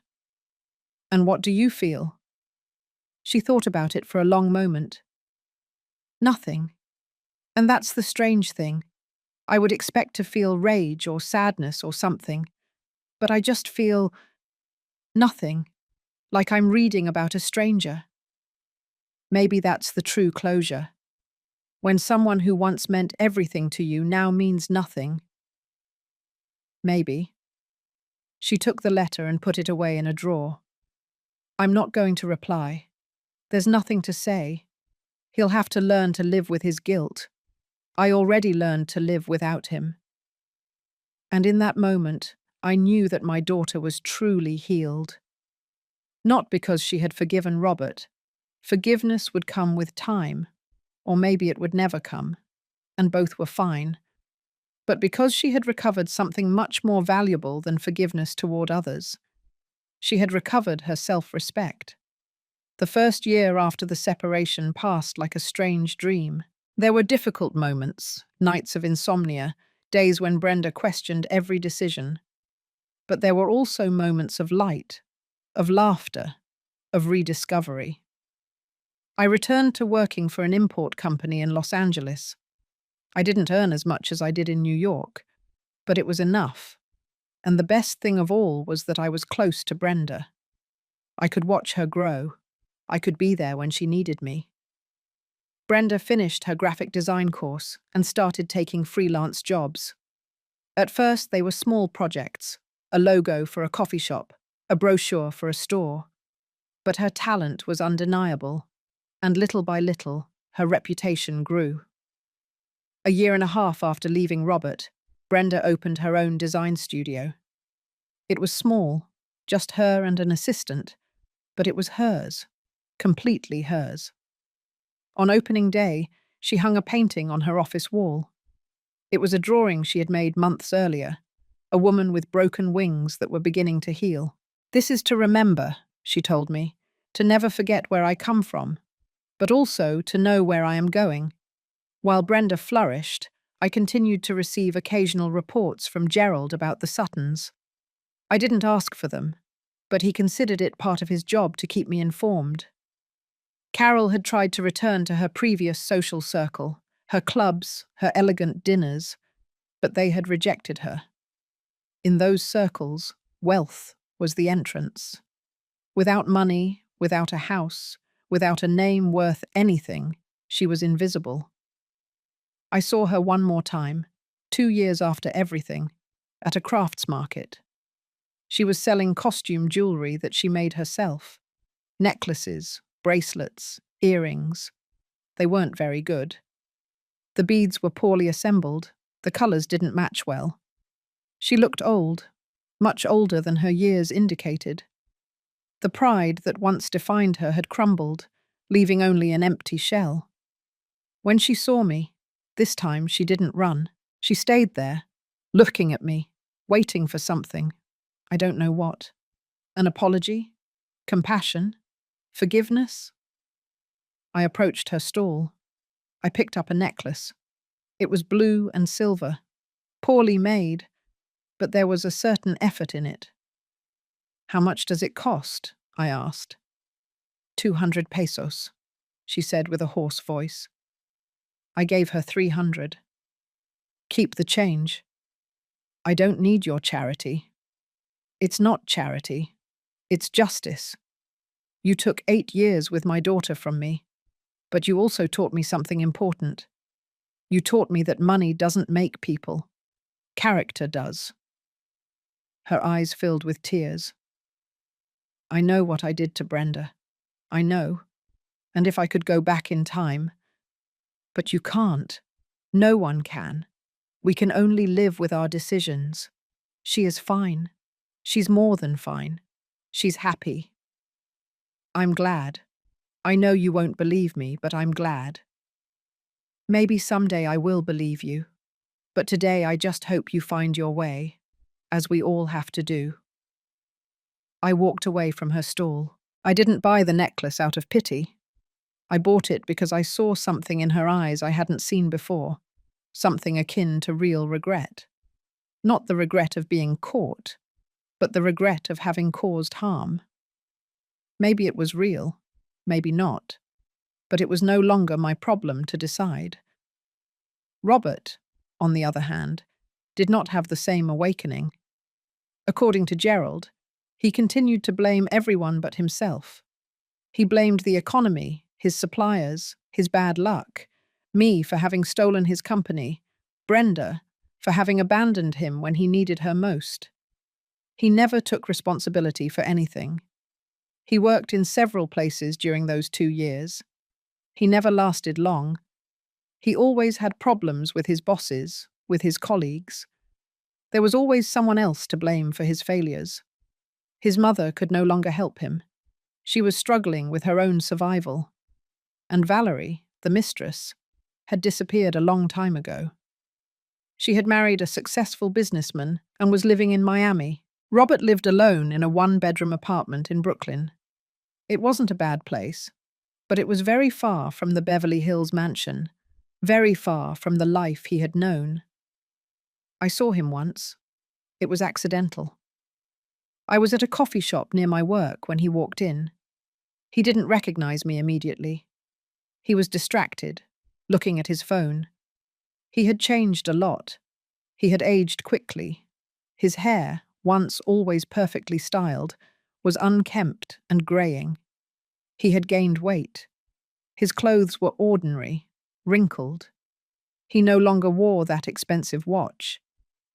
"And what do you feel?" She thought about it for a long moment. "Nothing. And that's the strange thing. I would expect to feel rage or sadness or something, but I just feel nothing, like I'm reading about a stranger. Maybe that's the true closure. When someone who once meant everything to you now means nothing. Maybe." She took the letter and put it away in a drawer. "I'm not going to reply. There's nothing to say. He'll have to learn to live with his guilt. I already learned to live without him. And in that moment, I knew that my daughter was truly healed. Not because she had forgiven Robert. Forgiveness would come with time, or maybe it would never come, and both were fine. But because she had recovered something much more valuable than forgiveness toward others. She had recovered her self-respect. The first year after the separation passed like a strange dream. There were difficult moments, nights of insomnia, days when Brenda questioned every decision. But there were also moments of light, of laughter, of rediscovery. I returned to working for an import company in Los Angeles. I didn't earn as much as I did in New York, but it was enough. And the best thing of all was that I was close to Brenda. I could watch her grow. I could be there when she needed me. Brenda finished her graphic design course and started taking freelance jobs. At first, they were small projects, a logo for a coffee shop, a brochure for a store. But her talent was undeniable, and little by little, her reputation grew. A year and a half after leaving Robert, Brenda opened her own design studio. It was small, just her and an assistant, but it was hers, completely hers. On opening day, she hung a painting on her office wall. It was a drawing she had made months earlier, a woman with broken wings that were beginning to heal. "This is to remember," she told me, "to never forget where I come from, but also to know where I am going." While Brenda flourished, I continued to receive occasional reports from Gerald about the Suttons. I didn't ask for them, but he considered it part of his job to keep me informed. Carol had tried to return to her previous social circle, her clubs, her elegant dinners, but they had rejected her. In those circles, wealth was the entrance. Without money, without a house, without a name worth anything, she was invisible. I saw her one more time, 2 years after everything, at a crafts market. She was selling costume jewelry that she made herself. Necklaces, bracelets, earrings. They weren't very good. The beads were poorly assembled, the colours didn't match well. She looked old, much older than her years indicated. The pride that once defined her had crumbled, leaving only an empty shell. When she saw me, this time she didn't run. She stayed there, looking at me, waiting for something. I don't know what. An apology? Compassion? Forgiveness? I approached her stall. I picked up a necklace. It was blue and silver, poorly made, but there was a certain effort in it. "How much does it cost?" I asked. 200 pesos, she said with a hoarse voice. I gave her 300. "Keep the change." "I don't need your charity." "It's not charity. It's justice. You took 8 years with my daughter from me, but you also taught me something important. You taught me that money doesn't make people. Character does." Her eyes filled with tears. "I know what I did to Brenda. I know. And if I could go back in time. But you can't. No one can. We can only live with our decisions. She is fine. She's more than fine. She's happy. I'm glad. I know you won't believe me, but I'm glad. Maybe someday I will believe you. But today I just hope you find your way, as we all have to do." I walked away from her stall. I didn't buy the necklace out of pity. I bought it because I saw something in her eyes I hadn't seen before, something akin to real regret. Not the regret of being caught, but the regret of having caused harm. Maybe it was real, maybe not, but it was no longer my problem to decide. Robert, on the other hand, did not have the same awakening. According to Gerald, he continued to blame everyone but himself. He blamed the economy, his suppliers, his bad luck, me for having stolen his company, Brenda for having abandoned him when he needed her most. He never took responsibility for anything. He worked in several places during those 2 years. He never lasted long. He always had problems with his bosses, with his colleagues. There was always someone else to blame for his failures. His mother could no longer help him. She was struggling with her own survival. And Valerie, the mistress, had disappeared a long time ago. She had married a successful businessman and was living in Miami. Robert lived alone in a one-bedroom apartment in Brooklyn. It wasn't a bad place, but it was very far from the Beverly Hills mansion, very far from the life he had known. I saw him once. It was accidental. I was at a coffee shop near my work when he walked in. He didn't recognize me immediately. He was distracted, looking at his phone. He had changed a lot. He had aged quickly. His hair, once always perfectly styled, was unkempt and greying. He had gained weight. His clothes were ordinary, wrinkled. He no longer wore that expensive watch.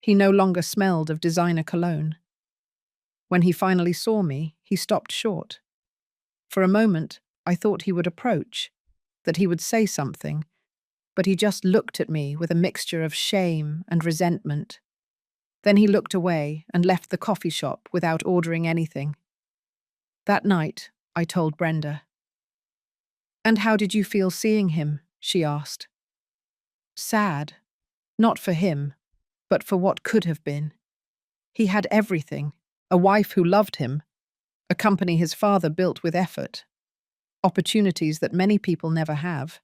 He no longer smelled of designer cologne. When he finally saw me, he stopped short. For a moment, I thought he would approach, that he would say something, but he just looked at me with a mixture of shame and resentment. Then he looked away and left the coffee shop without ordering anything. That night, I told Brenda. "And how did you feel seeing him?" she asked. Sad. Not for him, but for what could have been. He had everything, a wife who loved him, a company his father built with effort, opportunities that many people never have,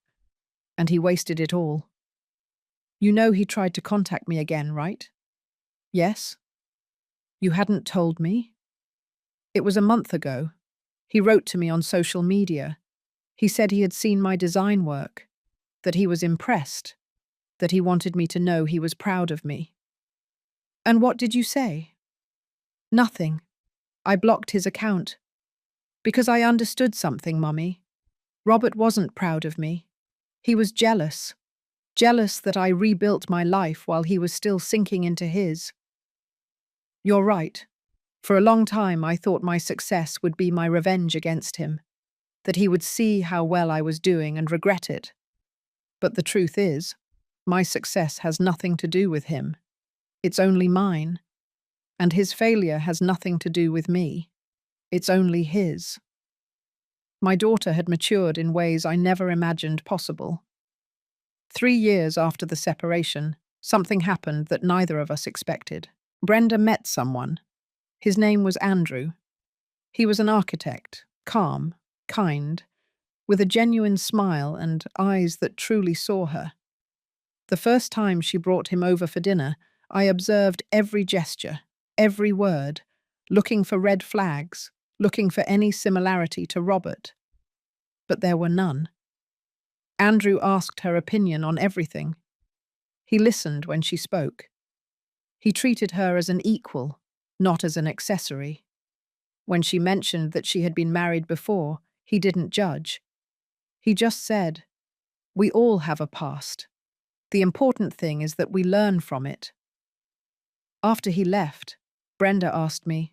and he wasted it all. You know he tried to contact me again, right? Yes? You hadn't told me? It was a month ago. He wrote to me on social media. He said he had seen my design work, that he was impressed, that he wanted me to know he was proud of me. And what did you say? Nothing. I blocked his account. Because I understood something, Mummy. Robert wasn't proud of me. He was jealous. Jealous that I rebuilt my life while he was still sinking into his. You're right. For a long time I thought my success would be my revenge against him, that he would see how well I was doing and regret it. But the truth is, my success has nothing to do with him. It's only mine. And his failure has nothing to do with me. It's only his. My daughter had matured in ways I never imagined possible. 3 years after the separation, something happened that neither of us expected. Brenda met someone. His name was Andrew. He was an architect, calm, kind, with a genuine smile and eyes that truly saw her. The first time she brought him over for dinner, I observed every gesture, every word, looking for red flags, looking for any similarity to Robert. But there were none. Andrew asked her opinion on everything. He listened when she spoke. He treated her as an equal, not as an accessory. When she mentioned that she had been married before, he didn't judge. He just said, "We all have a past. The important thing is that we learn from it." After he left, Brenda asked me,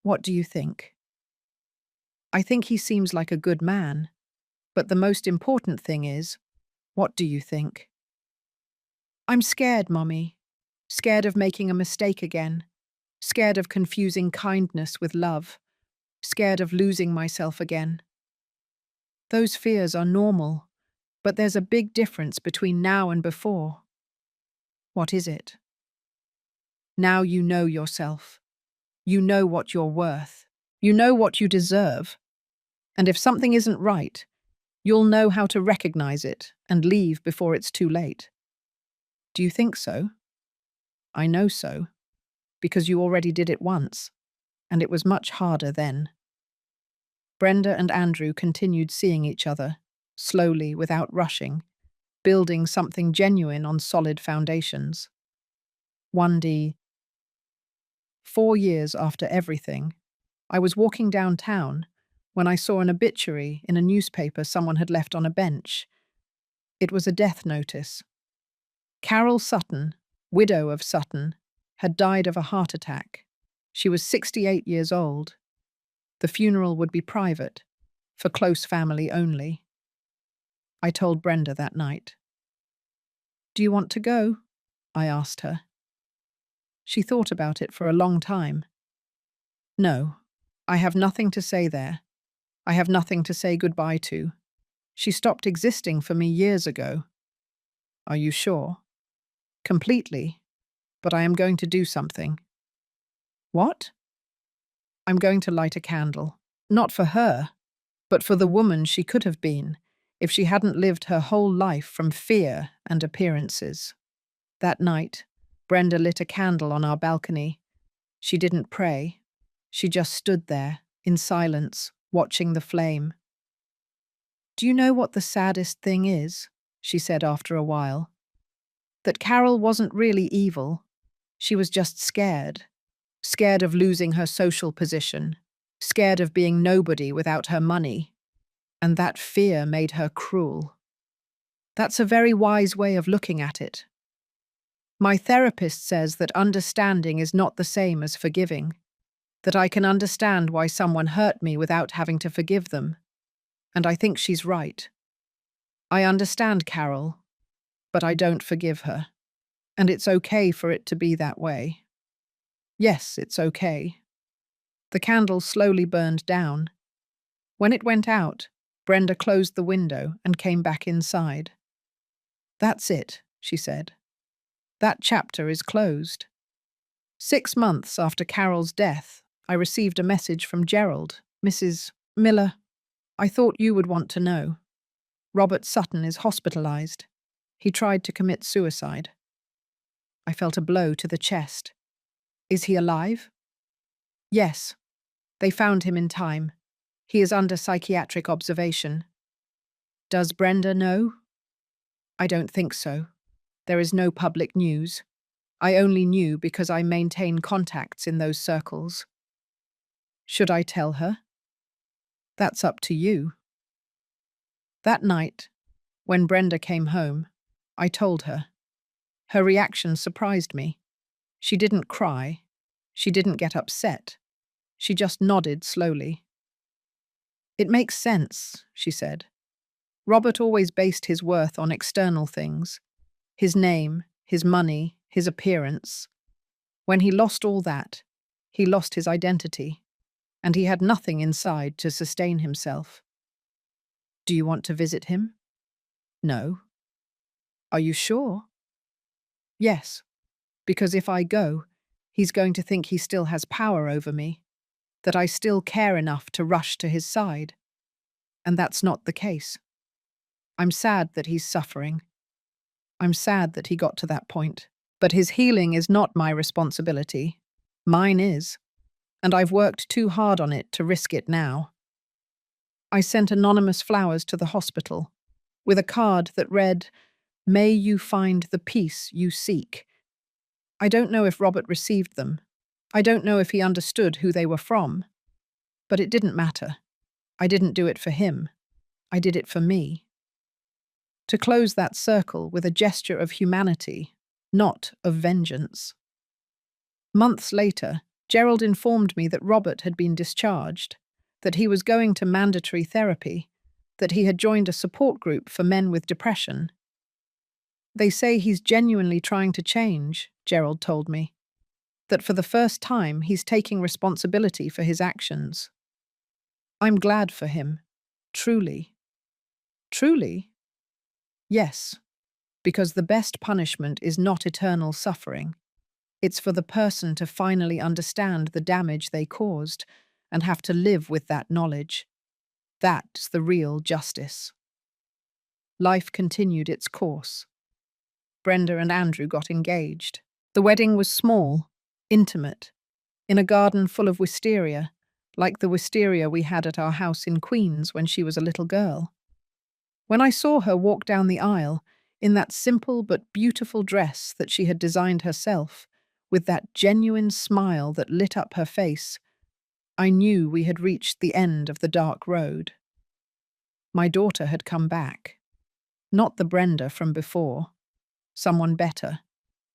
"What do you think?" "I think he seems like a good man, but the most important thing is, what do you think?" "I'm scared, Mummy. Scared of making a mistake again. Scared of confusing kindness with love. Scared of losing myself again." "Those fears are normal, but there's a big difference between now and before." "What is it?" "Now you know yourself. You know what you're worth. You know what you deserve. And if something isn't right, you'll know how to recognize it and leave before it's too late." "Do you think so?" "I know so, because you already did it once, and it was much harder then." Brenda and Andrew continued seeing each other, slowly, without rushing, building something genuine on solid foundations. 1D. 4 years after everything, I was walking downtown when I saw an obituary in a newspaper someone had left on a bench. It was a death notice. Carol Sutton, widow of Sutton, had died of a heart attack. She was 68 years old. The funeral would be private, for close family only. I told Brenda that night. Do you want to go? I asked her. She thought about it for a long time. No, I have nothing to say there. I have nothing to say goodbye to. She stopped existing for me years ago. Are you sure? Completely. But I am going to do something. What? I'm going to light a candle. Not for her, but for the woman she could have been if she hadn't lived her whole life from fear and appearances. That night, Brenda lit a candle on our balcony. She didn't pray. She just stood there, in silence, watching the flame. Do you know what the saddest thing is? She said after a while. That Carol wasn't really evil. She was just scared. Scared of losing her social position. Scared of being nobody without her money. And that fear made her cruel. That's a very wise way of looking at it. My therapist says that understanding is not the same as forgiving. That I can understand why someone hurt me without having to forgive them. And I think she's right. I understand Carol, but I don't forgive her. And it's okay for it to be that way. Yes, it's okay. The candle slowly burned down. When it went out, Brenda closed the window and came back inside. That's it, she said. That chapter is closed. 6 months after Carol's death, I received a message from Gerald, Mrs. Miller. I thought you would want to know. Robert Sutton is hospitalized. He tried to commit suicide. I felt a blow to the chest. Is he alive? Yes. They found him in time. He is under psychiatric observation. Does Brenda know? I don't think so. There is no public news. I only knew because I maintain contacts in those circles. Should I tell her? That's up to you. That night, when Brenda came home, I told her. Her reaction surprised me. She didn't cry. She didn't get upset. She just nodded slowly. It makes sense, she said. Robert always based his worth on external things. His name, his money, his appearance. When he lost all that, he lost his identity, and he had nothing inside to sustain himself. Do you want to visit him? No. Are you sure? Yes, because if I go, he's going to think he still has power over me, that I still care enough to rush to his side. And that's not the case. I'm sad that he's suffering. I'm sad that he got to that point. But his healing is not my responsibility. Mine is. And I've worked too hard on it to risk it now. I sent anonymous flowers to the hospital, with a card that read, "May you find the peace you seek." I don't know if Robert received them. I don't know if he understood who they were from. But it didn't matter. I didn't do it for him. I did it for me. To close that circle with a gesture of humanity, not of vengeance. Months later, Gerald informed me that Robert had been discharged, that he was going to mandatory therapy, that he had joined a support group for men with depression. They say he's genuinely trying to change, Gerald told me, that for the first time he's taking responsibility for his actions. I'm glad for him. Truly. Truly? Yes, because the best punishment is not eternal suffering. It's for the person to finally understand the damage they caused and have to live with that knowledge. That's the real justice. Life continued its course. Brenda and Andrew got engaged. The wedding was small, intimate, in a garden full of wisteria, like the wisteria we had at our house in Queens when she was a little girl. When I saw her walk down the aisle, in that simple but beautiful dress that she had designed herself, with that genuine smile that lit up her face, I knew we had reached the end of the dark road. My daughter had come back. Not the Brenda from before. Someone better.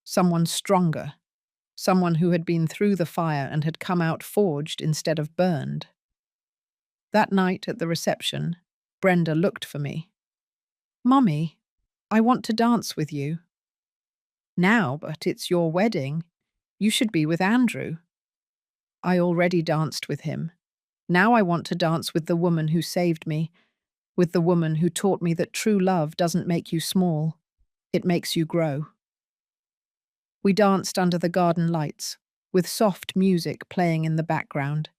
Someone stronger. Someone who had been through the fire and had come out forged instead of burned. That night at the reception, Brenda looked for me. "Mummy, I want to dance with you." Now, but it's your wedding. You should be with Andrew. I already danced with him. Now I want to dance with the woman who saved me, with the woman who taught me that true love doesn't make you small, it makes you grow. We danced under the garden lights, with soft music playing in the background.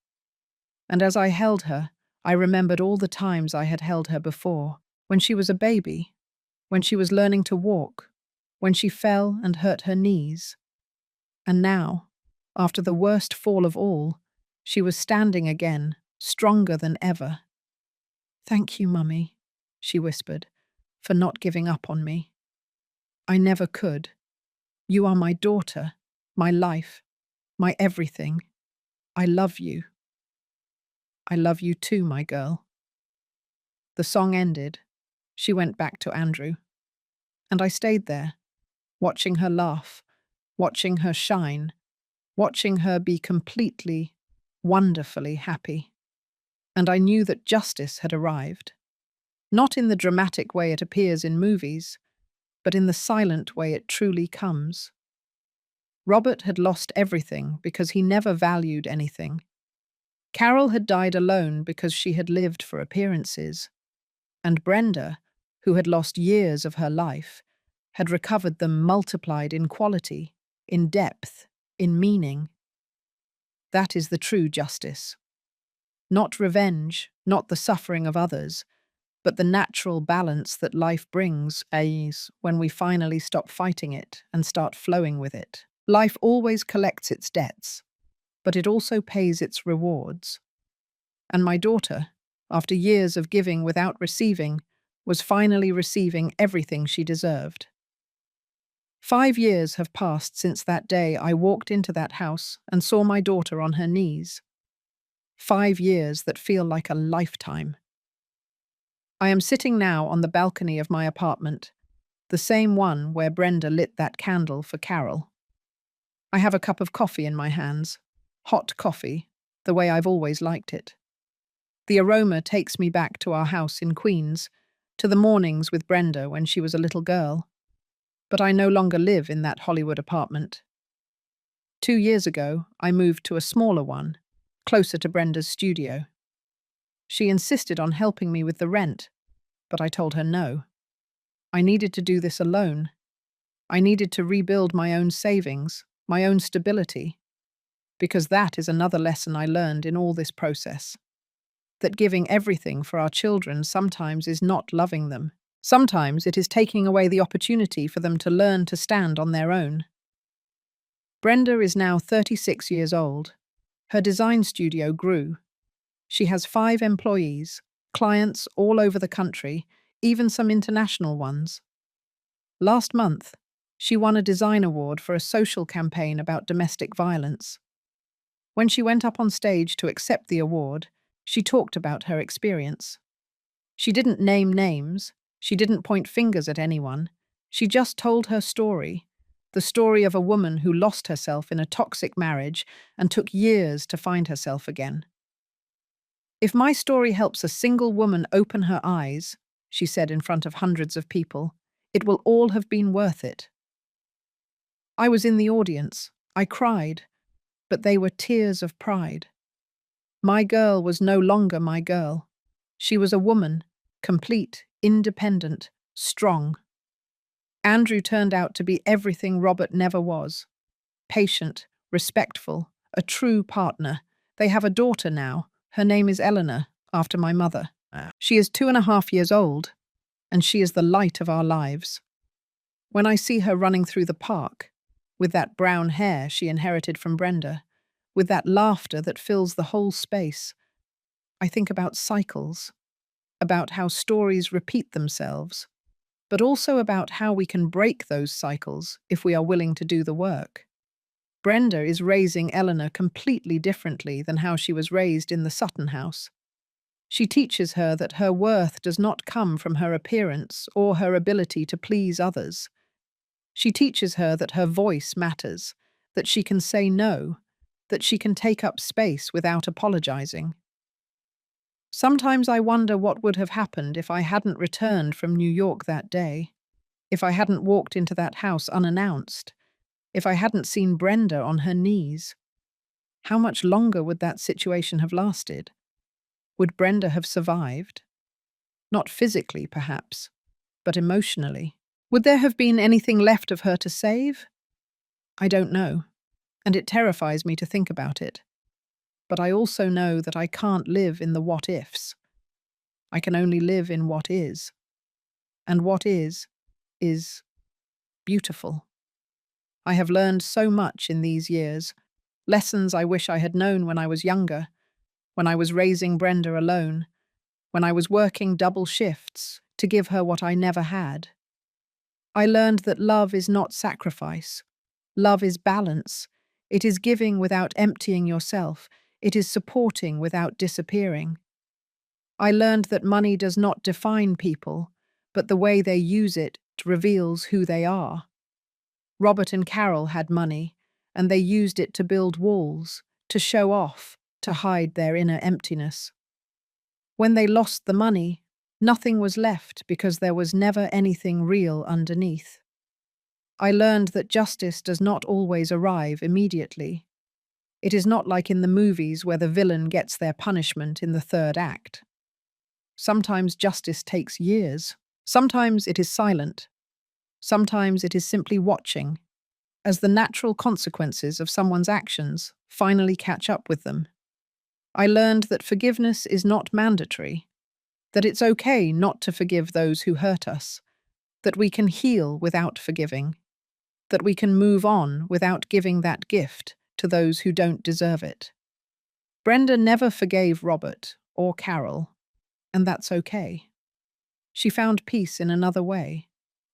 And as I held her, I remembered all the times I had held her before, when she was a baby, when she was learning to walk, when she fell and hurt her knees. And now, after the worst fall of all, she was standing again, stronger than ever. "Thank you, Mummy," she whispered, "for not giving up on me. I never could. You are my daughter, my life, my everything. I love you. I love you too, my girl." The song ended. She went back to Andrew. And I stayed there, watching her laugh, watching her shine, watching her be completely, wonderfully happy. And I knew that justice had arrived. Not in the dramatic way it appears in movies, but in the silent way it truly comes. Robert had lost everything because he never valued anything. Carol had died alone because she had lived for appearances. And Brenda, who had lost years of her life, had recovered them multiplied in quality, in depth, in meaning. That is the true justice. Not revenge, not the suffering of others, but the natural balance that life brings, is when we finally stop fighting it and start flowing with it. Life always collects its debts, but it also pays its rewards. And my daughter, after years of giving without receiving, was finally receiving everything she deserved. 5 years have passed since that day I walked into that house and saw my daughter on her knees. 5 years that feel like a lifetime. I am sitting now on the balcony of my apartment, the same one where Brenda lit that candle for Carol. I have a cup of coffee in my hands, hot coffee, the way I've always liked it. The aroma takes me back to our house in Queens, to the mornings with Brenda when she was a little girl. But I no longer live in that Hollywood apartment. 2 years ago, I moved to a smaller one, closer to Brenda's studio. She insisted on helping me with the rent, but I told her no. I needed to do this alone. I needed to rebuild my own savings, my own stability, because that is another lesson I learned in all this process. That giving everything for our children sometimes is not loving them. Sometimes it is taking away the opportunity for them to learn to stand on their own. Brenda is now 36 years old. Her design studio grew. She has 5 employees, clients all over the country, even some international ones. Last month, she won a design award for a social campaign about domestic violence. When she went up on stage to accept the award, she talked about her experience. She didn't name names, she didn't point fingers at anyone, she just told her story, the story of a woman who lost herself in a toxic marriage and took years to find herself again. "If my story helps a single woman open her eyes," she said in front of hundreds of people, "it will all have been worth it." I was in the audience. I cried, but they were tears of pride. My girl was no longer my girl. She was a woman, complete, independent, strong. Andrew turned out to be everything Robert never was. Patient, respectful, a true partner. They have a daughter now. Her name is Eleanor, after my mother. She is 2.5 years old, and she is the light of our lives. When I see her running through the park, with that brown hair she inherited from Brenda, with that laughter that fills the whole space, I think about cycles, about how stories repeat themselves, but also about how we can break those cycles if we are willing to do the work. Brenda is raising Eleanor completely differently than how she was raised in the Sutton house. She teaches her that her worth does not come from her appearance or her ability to please others. She teaches her that her voice matters, that she can say no, that she can take up space without apologizing. Sometimes I wonder what would have happened if I hadn't returned from New York that day. If I hadn't walked into that house unannounced, if I hadn't seen Brenda on her knees, how much longer would that situation have lasted? Would Brenda have survived? Not physically, perhaps, but emotionally. Would there have been anything left of her to save? I don't know, and it terrifies me to think about it. But I also know that I can't live in the what-ifs. I can only live in what is. And what is beautiful. I have learned so much in these years, lessons I wish I had known when I was younger, when I was raising Brenda alone, when I was working double shifts to give her what I never had. I learned that love is not sacrifice. Love is balance. It is giving without emptying yourself. It is supporting without disappearing. I learned that money does not define people, but the way they use it reveals who they are. Robert and Carol had money, and they used it to build walls, to show off, to hide their inner emptiness. When they lost the money, nothing was left because there was never anything real underneath. I learned that justice does not always arrive immediately. It is not like in the movies where the villain gets their punishment in the third act. Sometimes justice takes years. Sometimes it is silent. Sometimes it is simply watching, as the natural consequences of someone's actions finally catch up with them. I learned that forgiveness is not mandatory, that it's okay not to forgive those who hurt us, that we can heal without forgiving, that we can move on without giving that gift to those who don't deserve it. Brenda never forgave Robert or Carol, and that's okay. She found peace in another way.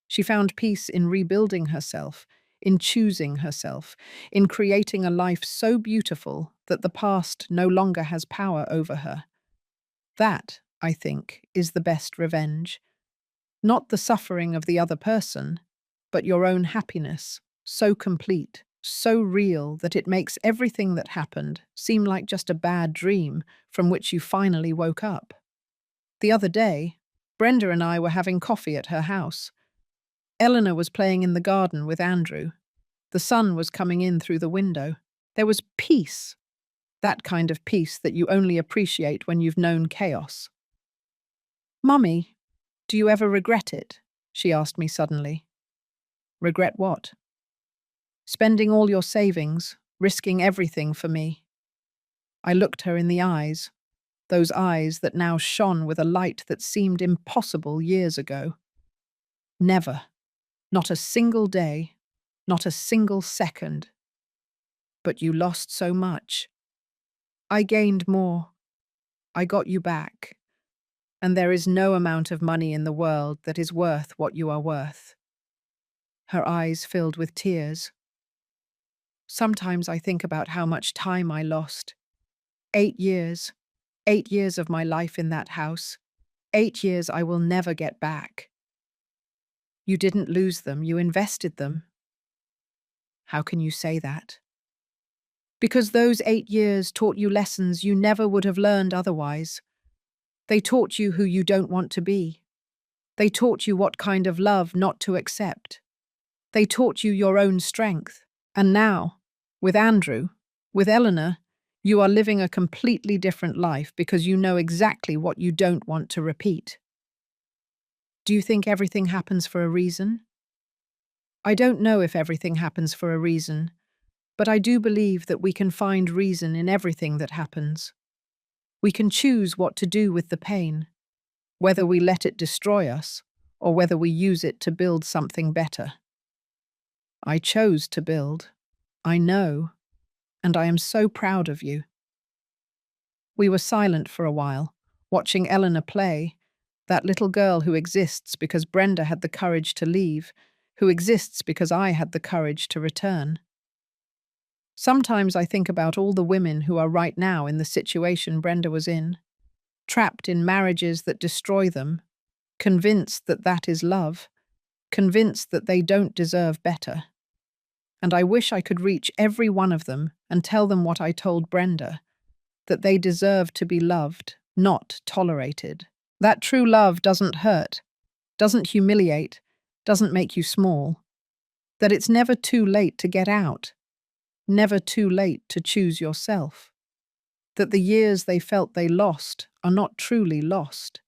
She found peace in rebuilding herself, in choosing herself, in creating a life so beautiful that the past no longer has power over her. That, I think, is the best revenge. Not the suffering of the other person, but your own happiness, so complete, so real that it makes everything that happened seem like just a bad dream from which you finally woke up. The other day, Brenda and I were having coffee at her house. Eleanor was playing in the garden with Andrew. The sun was coming in through the window. There was peace, that kind of peace that you only appreciate when you've known chaos. "Mummy, do you ever regret it?" she asked me suddenly. "Regret what?" "Spending all your savings, risking everything for me." I looked her in the eyes, those eyes that now shone with a light that seemed impossible years ago. Never. Not a single day. Not a single second. But you lost so much. I gained more. I got you back. And there is no amount of money in the world that is worth what you are worth. Her eyes filled with tears. Sometimes I think about how much time I lost. 8 years. 8 years of my life in that house. 8 years I will never get back. You didn't lose them, you invested them. How can you say that? Because those 8 years taught you lessons you never would have learned otherwise. They taught you who you don't want to be. They taught you what kind of love not to accept. They taught you your own strength. And now, with Andrew, with Eleanor, you are living a completely different life because you know exactly what you don't want to repeat. Do you think everything happens for a reason? I don't know if everything happens for a reason, but I do believe that we can find reason in everything that happens. We can choose what to do with the pain, whether we let it destroy us or whether we use it to build something better. I chose to build. I know, and I am so proud of you. We were silent for a while, watching Eleanor play, that little girl who exists because Brenda had the courage to leave, who exists because I had the courage to return. Sometimes I think about all the women who are right now in the situation Brenda was in, trapped in marriages that destroy them, convinced that that is love, convinced that they don't deserve better. And I wish I could reach every one of them and tell them what I told Brenda, that they deserve to be loved, not tolerated. That true love doesn't hurt, doesn't humiliate, doesn't make you small, that it's never too late to get out, never too late to choose yourself, that the years they felt they lost are not truly lost.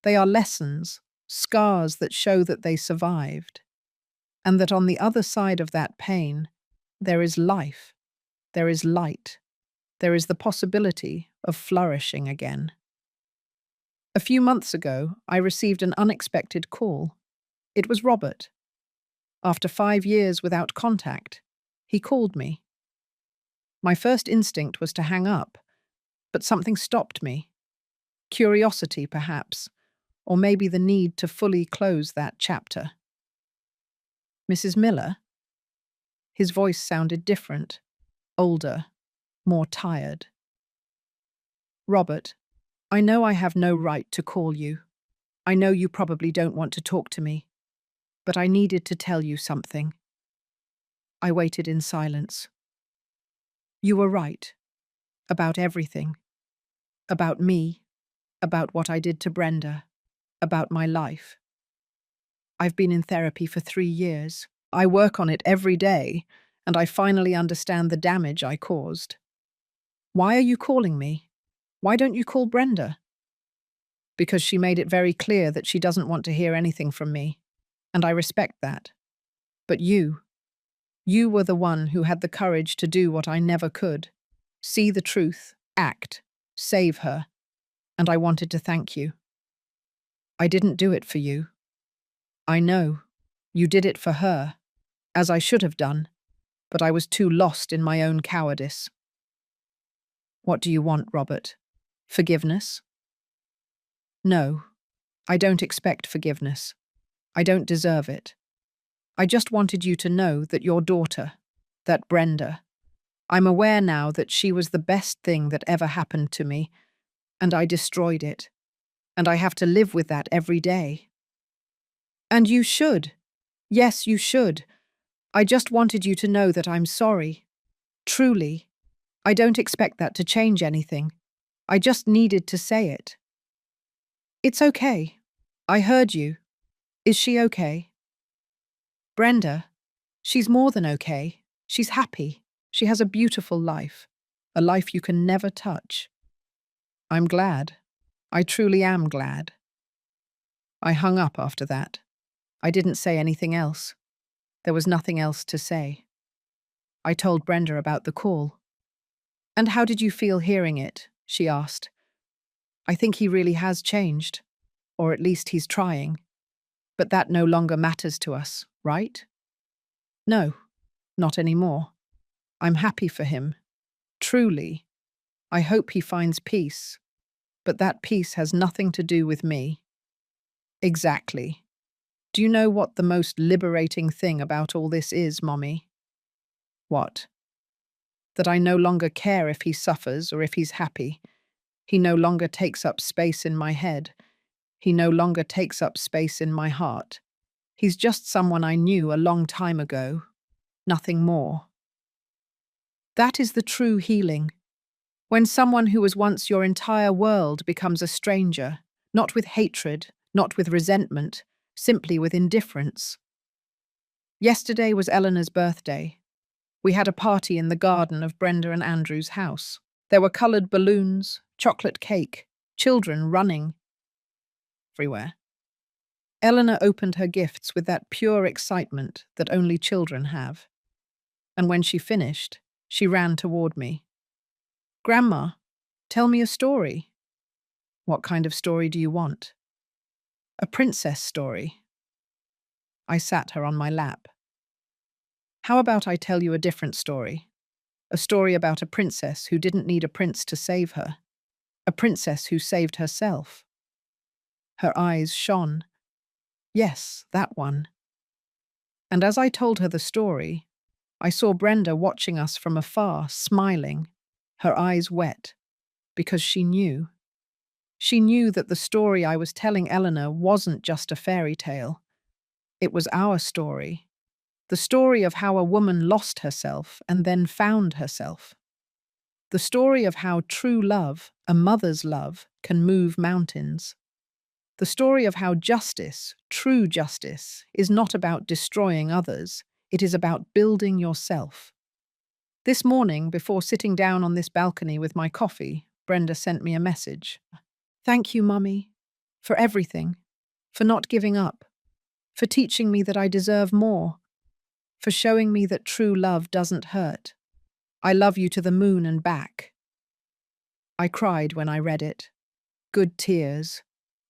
They are lessons, scars that show that they survived, and that on the other side of that pain, there is life, there is light, there is the possibility of flourishing again. A few months ago, I received an unexpected call. It was Robert. After 5 years without contact, he called me. My first instinct was to hang up, but something stopped me. Curiosity, perhaps, or maybe the need to fully close that chapter. Mrs. Miller? His voice sounded different, older, more tired. Robert, I know I have no right to call you. I know you probably don't want to talk to me, but I needed to tell you something. I waited in silence. You were right. About everything. About me. About what I did to Brenda. About my life. I've been in therapy for 3 years. I work on it every day, and I finally understand the damage I caused. Why are you calling me? Why don't you call Brenda? Because she made it very clear that she doesn't want to hear anything from me, and I respect that. But you were the one who had the courage to do what I never could. See the truth, act, save her, and I wanted to thank you. I didn't do it for you. I know. You did it for her, as I should have done, but I was too lost in my own cowardice. What do you want, Robert? Forgiveness? No, I don't expect forgiveness. I don't deserve it. I just wanted you to know that your daughter, that Brenda, I'm aware now that she was the best thing that ever happened to me, and I destroyed it, and I have to live with that every day. And you should. Yes, you should. I just wanted you to know that I'm sorry. Truly. I don't expect that to change anything. I just needed to say it. It's okay. I heard you. Is she okay? Brenda, she's more than okay. She's happy. She has a beautiful life. A life you can never touch. I'm glad. I truly am glad. I hung up after that. I didn't say anything else. There was nothing else to say. I told Brenda about the call. And how did you feel hearing it? She asked. I think he really has changed, or at least he's trying. But that no longer matters to us, right? No, not anymore. I'm happy for him. Truly. I hope he finds peace. But that peace has nothing to do with me. Exactly. Do you know what the most liberating thing about all this is, Mommy? What? That I no longer care if he suffers or if he's happy. He no longer takes up space in my head. He no longer takes up space in my heart. He's just someone I knew a long time ago. Nothing more. That is the true healing. When someone who was once your entire world becomes a stranger, not with hatred, not with resentment, simply with indifference. Yesterday was Eleanor's birthday. We had a party in the garden of Brenda and Andrew's house. There were coloured balloons, chocolate cake, children running everywhere. Eleanor opened her gifts with that pure excitement that only children have. And when she finished, she ran toward me. Grandma, tell me a story. What kind of story do you want? A princess story. I sat her on my lap. How about I tell you a different story? A story about a princess who didn't need a prince to save her. A princess who saved herself. Her eyes shone. Yes, that one. And as I told her the story, I saw Brenda watching us from afar, smiling, her eyes wet, because she knew. She knew that the story I was telling Eleanor wasn't just a fairy tale. It was our story. The story of how a woman lost herself and then found herself. The story of how true love, a mother's love, can move mountains. The story of how justice, true justice, is not about destroying others, it is about building yourself. This morning, before sitting down on this balcony with my coffee, Brenda sent me a message. "Thank you, Mummy, for everything, for not giving up, for teaching me that I deserve more, for showing me that true love doesn't hurt. I love you to the moon and back." I cried when I read it. Good tears,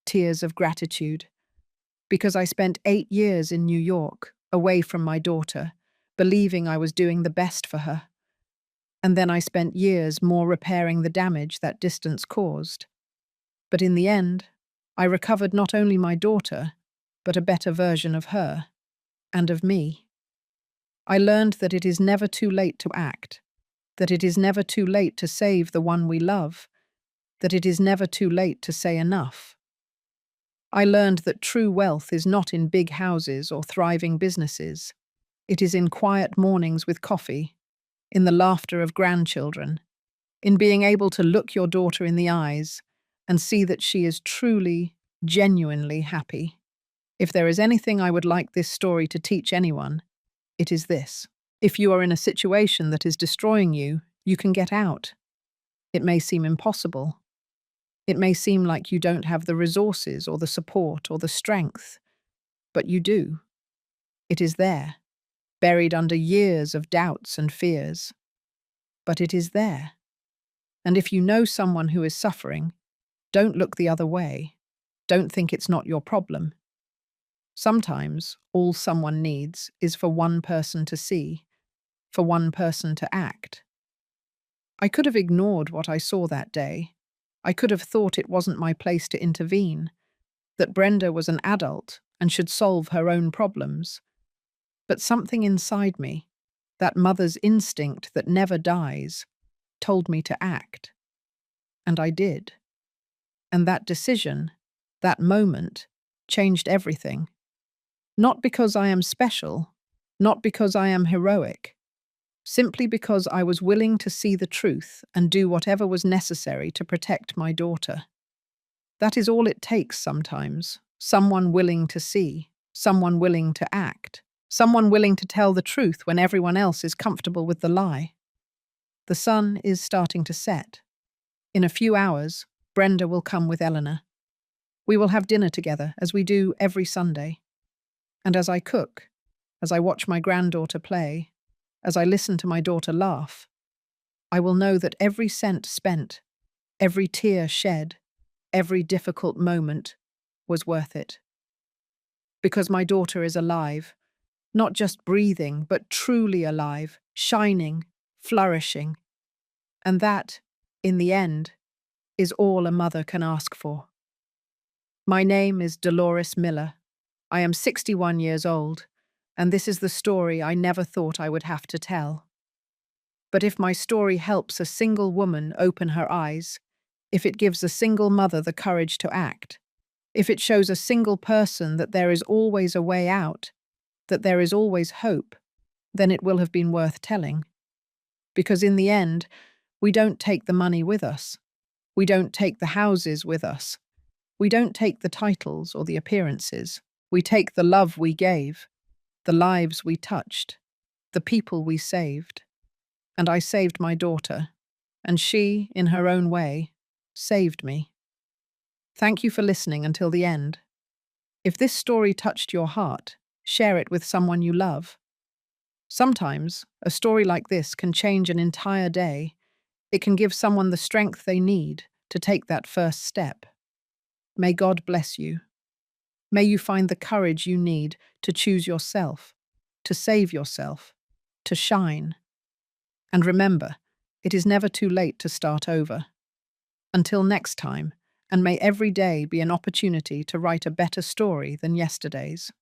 tears of gratitude. Because I spent 8 years in New York, away from my daughter, believing I was doing the best for her. And then I spent years more repairing the damage that distance caused. But in the end, I recovered not only my daughter, but a better version of her, and of me. I learned that it is never too late to act, that it is never too late to save the one we love, that it is never too late to say enough. I learned that true wealth is not in big houses or thriving businesses. It is in quiet mornings with coffee, in the laughter of grandchildren, in being able to look your daughter in the eyes and see that she is truly, genuinely happy. If there is anything I would like this story to teach anyone, it is this. If you are in a situation that is destroying you, you can get out. It may seem impossible. It may seem like you don't have the resources or the support or the strength, but you do. It is there, buried under years of doubts and fears. But it is there. And if you know someone who is suffering, don't look the other way. Don't think it's not your problem. Sometimes all someone needs is for one person to see, for one person to act. I could have ignored what I saw that day. I could have thought it wasn't my place to intervene, that Brenda was an adult and should solve her own problems. But something inside me, that mother's instinct that never dies, told me to act. And I did. And that decision, that moment, changed everything. Not because I am special, not because I am heroic, simply because I was willing to see the truth and do whatever was necessary to protect my daughter. That is all it takes sometimes, someone willing to see, someone willing to act, someone willing to tell the truth when everyone else is comfortable with the lie. The sun is starting to set. In a few hours, Brenda will come with Eleanor. We will have dinner together, as we do every Sunday. And as I cook, as I watch my granddaughter play, as I listen to my daughter laugh, I will know that every cent spent, every tear shed, every difficult moment was worth it. Because my daughter is alive, not just breathing, but truly alive, shining, flourishing. And that, in the end, is all a mother can ask for. My name is Dolores Miller. I am 61 years old, and this is the story I never thought I would have to tell. But if my story helps a single woman open her eyes, if it gives a single mother the courage to act, if it shows a single person that there is always a way out, that there is always hope, then it will have been worth telling. Because in the end, we don't take the money with us. We don't take the houses with us. We don't take the titles or the appearances. We take the love we gave, the lives we touched, the people we saved. And I saved my daughter, and she, in her own way, saved me. Thank you for listening until the end. If this story touched your heart, share it with someone you love. Sometimes, a story like this can change an entire day. It can give someone the strength they need to take that first step. May God bless you. May you find the courage you need to choose yourself, to save yourself, to shine. And remember, it is never too late to start over. Until next time, and may every day be an opportunity to write a better story than yesterday's.